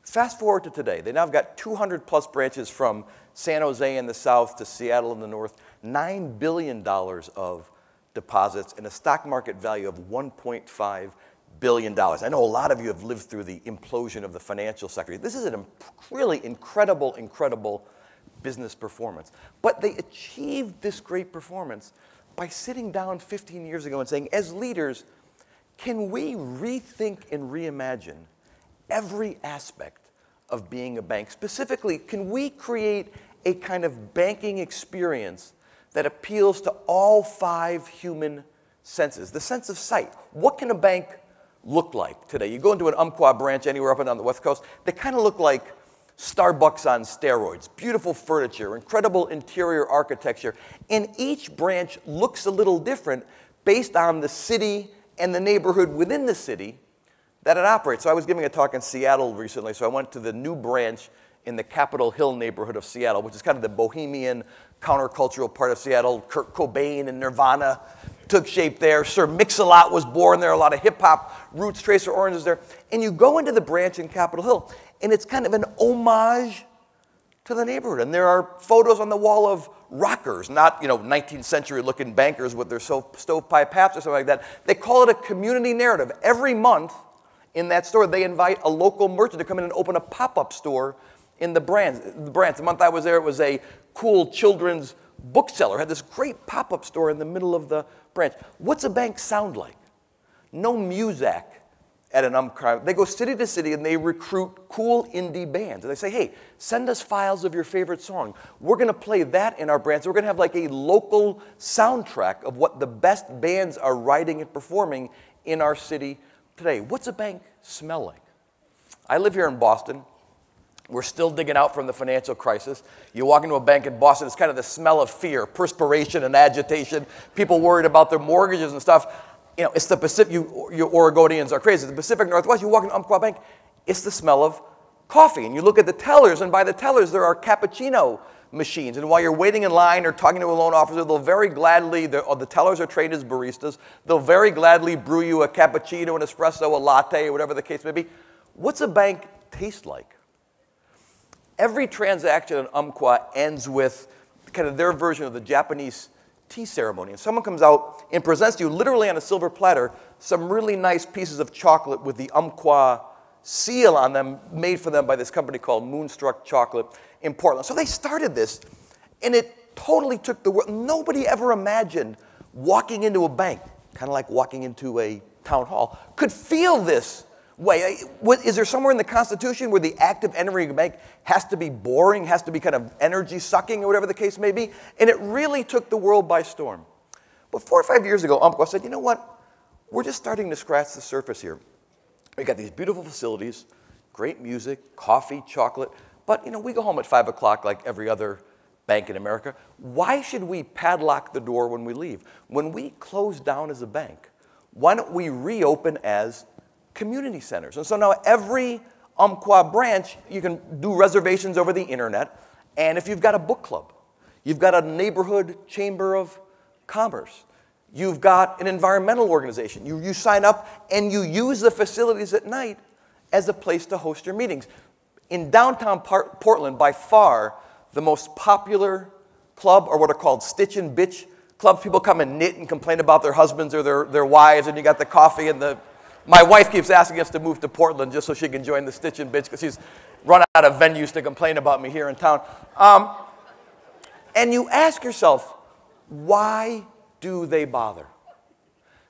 Fast forward to today. They now have got 200 plus branches from San Jose in the south to Seattle in the north, $9 billion of deposits and a stock market value of $1.5 billion. I know a lot of you have lived through the implosion of the financial sector. This is a really incredible business performance. But they achieved this great performance by sitting down 15 years ago and saying, as leaders, can we rethink and reimagine every aspect of being a bank? Specifically, can we create a kind of banking experience that appeals to all 5 human senses? The sense of sight. What can a bank look like today? You go into an Umpqua branch anywhere up and down the West Coast, they kind of look like Starbucks on steroids. Beautiful furniture, incredible interior architecture. And each branch looks a little different based on the city and the neighborhood within the city that it operates. So I was giving a talk in Seattle recently, so I went to the new branch in the Capitol Hill neighborhood of Seattle, which is kind of the bohemian, countercultural part of Seattle. Kurt Cobain and Nirvana took shape there. Sir Mix-a-Lot was born there. A lot of hip-hop roots, Tracer Orange is there. And you go into the branch in Capitol Hill, and it's kind of an homage to the neighborhood. And there are photos on the wall of rockers, not 19th century looking bankers with their stovepipe hats or something like that. They call it a community narrative. Every month in that store, they invite a local merchant to come in and open a pop-up store in the branch. The month I was there, it was a cool children's bookseller. It had this great pop-up store in the middle of the branch. What's a bank sound like? No Muzak at an Umpqua. They go city to city and they recruit cool indie bands. And they say, hey, send us files of your favorite song. We're going to play that in our branch. We're going to have like a local soundtrack of what the best bands are writing and performing in our city today. What's a bank smell like? I live here in Boston. We're still digging out from the financial crisis. You walk into a bank in Boston, it's kind of the smell of fear, perspiration and agitation, people worried about their mortgages and stuff. It's the Pacific, you Oregonians are crazy. The Pacific Northwest, you walk into Umpqua Bank, it's the smell of coffee. And you look at the tellers, and by the tellers, there are cappuccino machines. And while you're waiting in line or talking to a loan officer, they'll very gladly, the tellers are trained as baristas, they'll very gladly brew you a cappuccino, an espresso, a latte, or whatever the case may be. What's a bank taste like? Every transaction in Umpqua ends with kind of their version of the Japanese tea ceremony. And someone comes out and presents to you, literally on a silver platter, some really nice pieces of chocolate with the Umpqua seal on them, made for them by this company called Moonstruck Chocolate in Portland. So they started this, and it totally took the world. Nobody ever imagined walking into a bank, kind of like walking into a town hall, could feel this way. Is there somewhere in the Constitution where the act of entering a bank has to be boring, has to be kind of energy-sucking, or whatever the case may be? And it really took the world by storm. But 4 or 5 years ago, Umpqua said, you know what? We're just starting to scratch the surface here. We got these beautiful facilities, great music, coffee, chocolate, but we go home at 5 o'clock like every other bank in America. Why should we padlock the door when we leave? When we close down as a bank, why don't we reopen as community centers? And so now every Umpqua branch, you can do reservations over the internet, and if you've got a book club, you've got a neighborhood chamber of commerce, you've got an environmental organization, you sign up and you use the facilities at night as a place to host your meetings. In downtown Portland, by far, the most popular club are what are called stitch and bitch clubs. People come and knit and complain about their husbands or their wives, and you got the coffee and the... My wife keeps asking us to move to Portland just so she can join the stitch and bitch because she's run out of venues to complain about me here in town. And you ask yourself, why do they bother?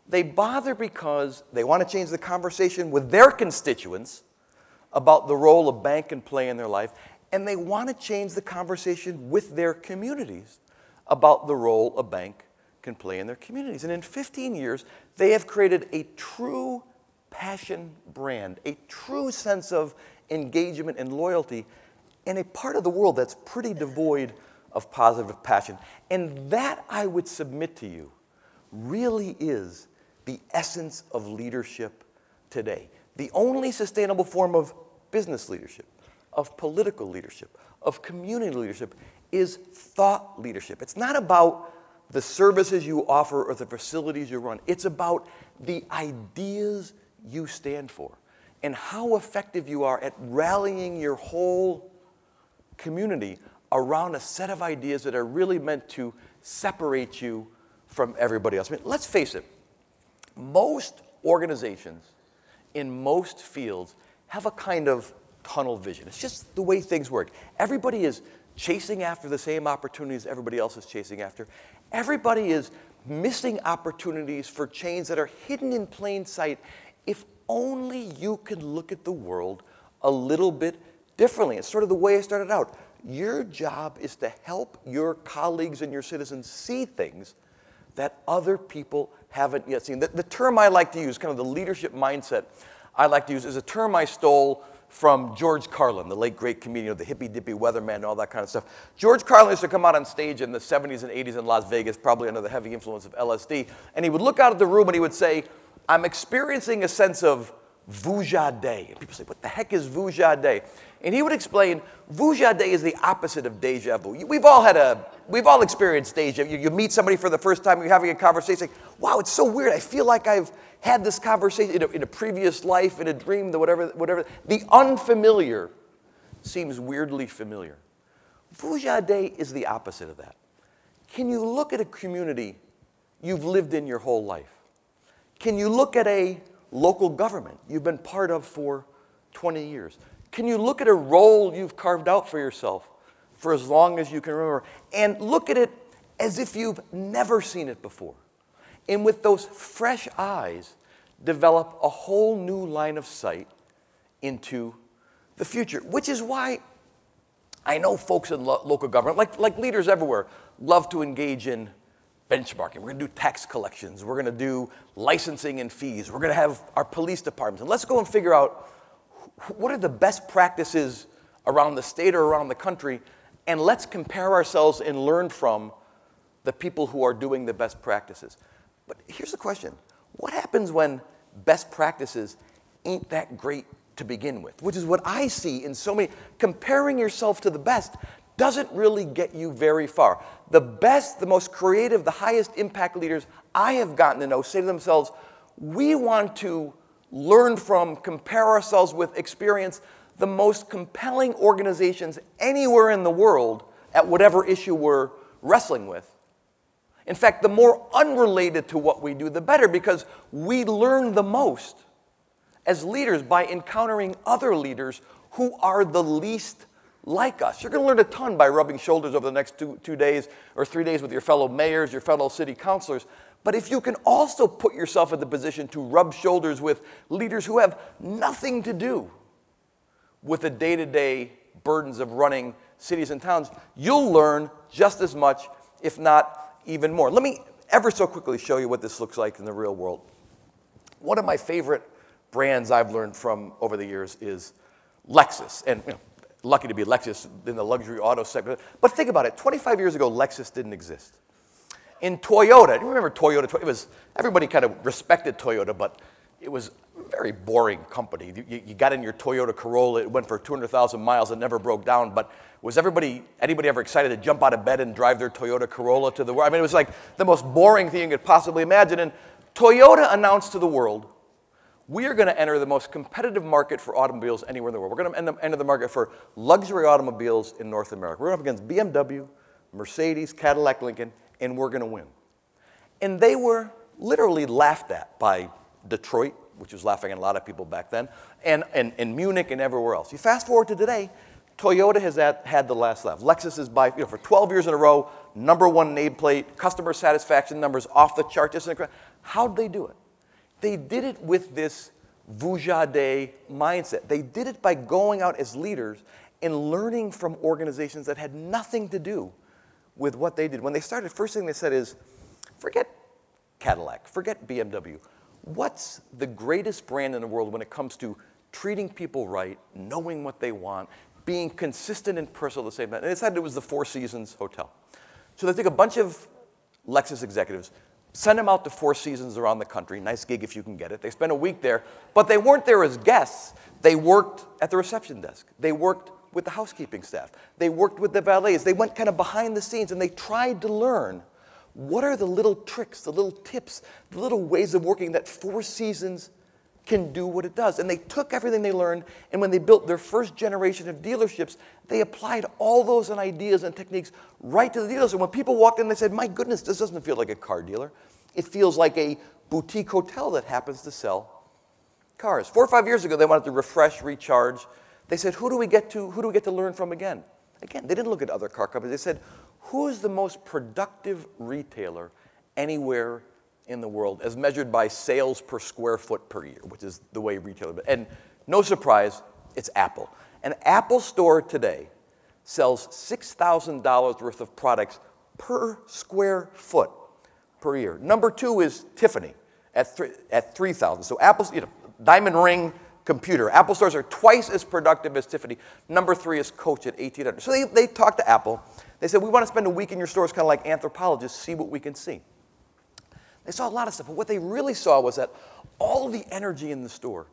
They bother because they want to change the conversation with their constituents about the role a bank can play in their life, and they want to change the conversation with their communities about the role a bank can play in their communities. And in 15 years, they have created a true passion brand, a true sense of engagement and loyalty in a part of the world that's pretty devoid of positive passion. And that, I would submit to you, really is the essence of leadership today. The only sustainable form of business leadership, of political leadership, of community leadership is thought leadership. It's not about the services you offer or the facilities you run. It's about the ideas you stand for and how effective you are at rallying your whole community around a set of ideas that are really meant to separate you from everybody else. I mean, let's face it, most organizations in most fields have a kind of tunnel vision. It's just the way things work. Everybody is chasing after the same opportunities everybody else is chasing after. Everybody is missing opportunities for change that are hidden in plain sight if only you can look at the world a little bit differently. It's sort of the way I started out. Your job is to help your colleagues and your citizens see things that other people haven't yet seen. The term I like to use, kind of the leadership mindset I like to use, is a term I stole from George Carlin, the late great comedian, the hippy-dippy weatherman and all that kind of stuff. George Carlin used to come out on stage in the 70s and 80s in Las Vegas, probably under the heavy influence of LSD, and he would look out at the room and he would say, I'm experiencing a sense of vujade. And people say, what the heck is vujade? And he would explain, vujade is the opposite of deja vu. We've all experienced deja vu. You meet somebody for the first time, you're having a conversation, wow, it's so weird. I feel like I've had this conversation in a previous life, in a dream, whatever. The unfamiliar seems weirdly familiar. Vujade is the opposite of that. Can you look at a community you've lived in your whole life? Can you look at a local government you've been part of for 20 years? Can you look at a role you've carved out for yourself for as long as you can remember and look at it as if you've never seen it before? And with those fresh eyes, develop a whole new line of sight into the future, which is why I know folks in local government, like leaders everywhere, love to engage in benchmarking. We're going to do tax collections. We're going to do licensing and fees. We're going to have our police departments. And let's go and figure out what are the best practices around the state or around the country, and let's compare ourselves and learn from the people who are doing the best practices. But here's the question. What happens when best practices ain't that great to begin with? Which is what I see in so many. Comparing yourself to the best doesn't really get you very far. The best, the most creative, the highest impact leaders I have gotten to know say to themselves, we want to learn from, compare ourselves with, experience the most compelling organizations anywhere in the world at whatever issue we're wrestling with. In fact, the more unrelated to what we do, the better, because we learn the most as leaders by encountering other leaders who are the least like us. You're going to learn a ton by rubbing shoulders over the next 2 days or 3 days with your fellow mayors, your fellow city councilors. But if you can also put yourself in the position to rub shoulders with leaders who have nothing to do with the day-to-day burdens of running cities and towns, you'll learn just as much, if not even more. Let me ever so quickly show you what this looks like in the real world. One of my favorite brands I've learned from over the years is Lexus. And lucky to be Lexus in the luxury auto sector. But think about it. 25 years ago, Lexus didn't exist. In Toyota, you remember Toyota? Everybody kind of respected Toyota, but it was a very boring company. You got in your Toyota Corolla, it went for 200,000 miles, it never broke down, but was anybody ever excited to jump out of bed and drive their Toyota Corolla to the world? I mean, it was like the most boring thing you could possibly imagine. And Toyota announced to the world, we are going to enter the most competitive market for automobiles anywhere in the world. We're going to enter the market for luxury automobiles in North America. We're up against BMW, Mercedes, Cadillac, Lincoln, and we're going to win. And they were literally laughed at by Detroit, which was laughing at a lot of people back then, and Munich and everywhere else. You fast forward to today, Toyota has had the last laugh. Lexus is for 12 years in a row, #1 nameplate, customer satisfaction numbers off the chart. How'd they do it? They did it with this Vujade mindset. They did it by going out as leaders and learning from organizations that had nothing to do with what they did. When they started, first thing they said is, forget Cadillac, forget BMW. What's the greatest brand in the world when it comes to treating people right, knowing what they want, being consistent and personal at the same time? And they decided it was the Four Seasons Hotel. So they took a bunch of Lexus executives, send them out to Four Seasons around the country. Nice gig if you can get it. They spent a week there, but they weren't there as guests. They worked at the reception desk. They worked with the housekeeping staff. They worked with the valets. They went kind of behind the scenes and they tried to learn what are the little tricks, the little tips, the little ways of working that Four Seasons can do what it does. And they took everything they learned, and when they built their first generation of dealerships, they applied all those ideas and techniques right to the dealers. And when people walked in, they said, my goodness, this doesn't feel like a car dealer. It feels like a boutique hotel that happens to sell cars. 4 or 5 years ago, they wanted to refresh, recharge. They said, who do we get to learn from again? Again, they didn't look at other car companies. They said, who is the most productive retailer anywhere in the world as measured by sales per square foot per year, which is the way retailers, and no surprise, it's Apple. An Apple store today sells $6,000 worth of products per square foot per year. Number 2 is Tiffany at $3,000. So Apple's, diamond ring computer. Apple stores are twice as productive as Tiffany. Number 3 is Coach at $1,800. So they talked to Apple. They said, we want to spend a week in your stores kind of like anthropologists, see what we can see. They saw a lot of stuff, but what they really saw was that all the energy in the store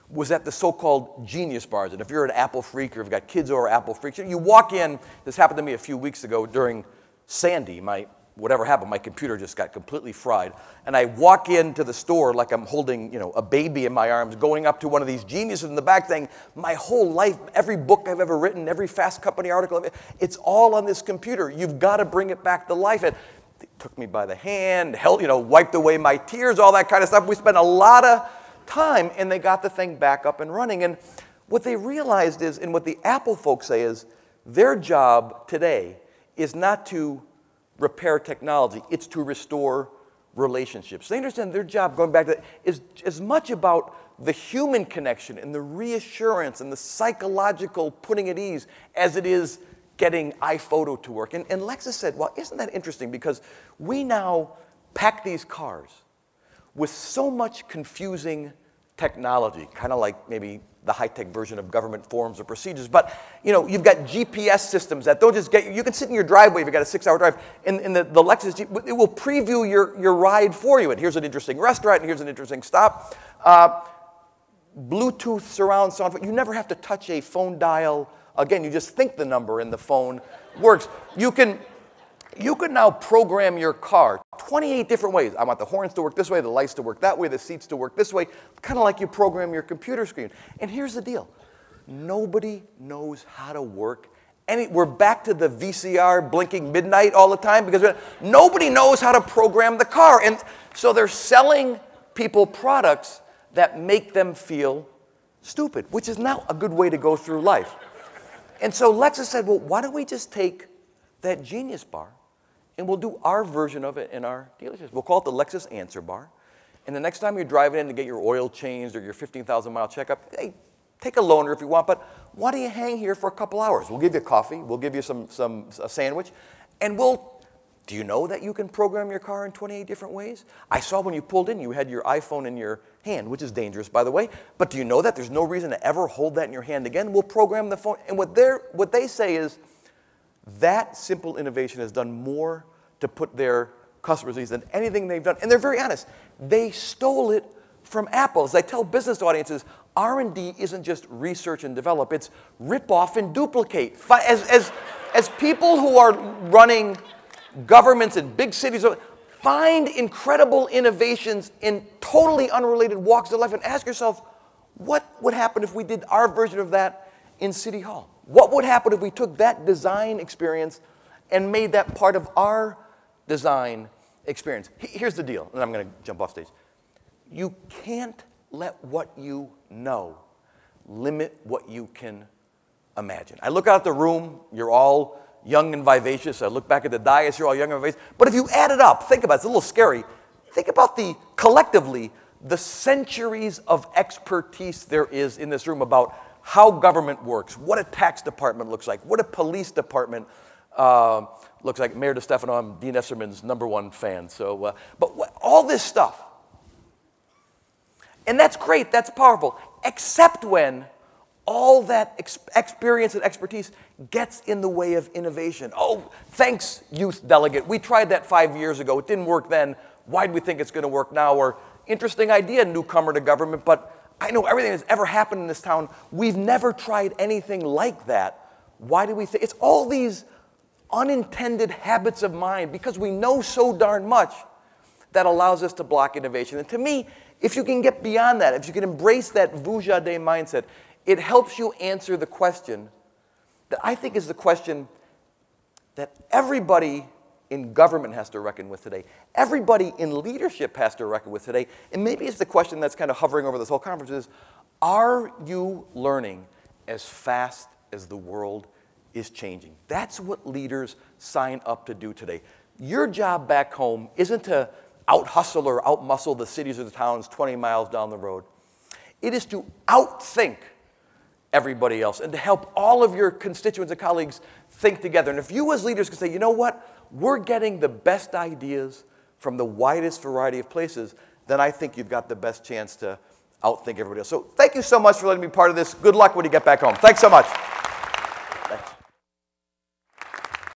was at the so-called genius bars. And if you're an Apple freak or if you've got kids who are Apple freaks, you walk in, this happened to me a few weeks ago during Sandy, whatever happened, my computer just got completely fried. And I walk into the store like I'm holding, a baby in my arms, going up to one of these geniuses in the back saying, my whole life, every book I've ever written, every Fast Company article, it's all on this computer. You've got to bring it back to life. And they took me by the hand, wiped away my tears, all that kind of stuff. We spent a lot of time, and they got the thing back up and running. And what they realized is, and what the Apple folks say is, their job today is not to repair technology, it's to restore relationships. They understand their job, going back to that, is as much about the human connection and the reassurance and the psychological putting at ease as it is getting iPhoto to work. And Lexus said, well, isn't that interesting? Because we now pack these cars with so much confusing technology, kind of like maybe the high-tech version of government forms or procedures. But, you've got GPS systems that don't just get you. You can sit in your driveway if you've got a 6-hour drive, and the Lexus, it will preview your ride for you. And here's an interesting restaurant, and here's an interesting stop. Bluetooth surround sound. You never have to touch a phone dial. Again, you just think the number and the phone works. You can now program your car 28 different ways. I want the horns to work this way, the lights to work that way, the seats to work this way, kind of like you program your computer screen. And here's the deal. Nobody knows how to work. We're back to the VCR blinking midnight all the time because nobody knows how to program the car. And so they're selling people products that make them feel stupid, which is not a good way to go through life. And so Lexus said, well, why don't we just take that Genius Bar and we'll do our version of it in our dealerships. We'll call it the Lexus Answer Bar. And the next time you're driving in to get your oil changed or your 15,000-mile checkup, hey, take a loaner if you want, but why don't you hang here for a couple hours? We'll give you coffee, we'll give you a sandwich, and do you know that you can program your car in 28 different ways? I saw when you pulled in, you had your iPhone in your hand, which is dangerous, by the way, but do you know that there's no reason to ever hold that in your hand again? We'll program the phone, and what they say is that simple innovation has done more to put their customers at ease than anything they've done, and they're very honest. They stole it from Apple. As I tell business audiences, R&D isn't just research and develop, it's rip off and duplicate. As people who are running governments in big cities, find incredible innovations in totally unrelated walks of life and ask yourself, what would happen if we did our version of that in City Hall? What would happen if we took that design experience and made that part of our design experience? Here's the deal, and I'm going to jump off stage. You can't let what you know limit what you can imagine. I look out the room, you're all young and vivacious. I look back at the dais, you're all young and vivacious. But if you add it up, think about it, it's a little scary. Think about collectively, the centuries of expertise there is in this room about how government works, what a tax department looks like, what a police department looks like. Mayor DeStefano, I'm Dean Esserman's #1 fan. So, all this stuff. And that's great, that's powerful, except when all that experience and expertise gets in the way of innovation. Oh, thanks, youth delegate. We tried that 5 years ago. It didn't work then. Why do we think it's going to work now? Or interesting idea, newcomer to government, but I know everything that's ever happened in this town. We've never tried anything like that. Why do we think? It's all these unintended habits of mind because we know so darn much that allows us to block innovation. And to me, if you can get beyond that, if you can embrace that Vujade mindset, it helps you answer the question that I think is the question that everybody in government has to reckon with today. Everybody in leadership has to reckon with today. And maybe it's the question that's kind of hovering over this whole conference is, are you learning as fast as the world is changing? That's what leaders sign up to do today. Your job back home isn't to out-hustle or out-muscle the cities or the towns 20 miles down the road. It is to outthink everybody else and to help all of your constituents and colleagues think together. And if you as leaders can say, you know what, we're getting the best ideas from the widest variety of places, then I think you've got the best chance to outthink everybody else. So thank you so much for letting me be part of this. Good luck when you get back home. Thanks so much.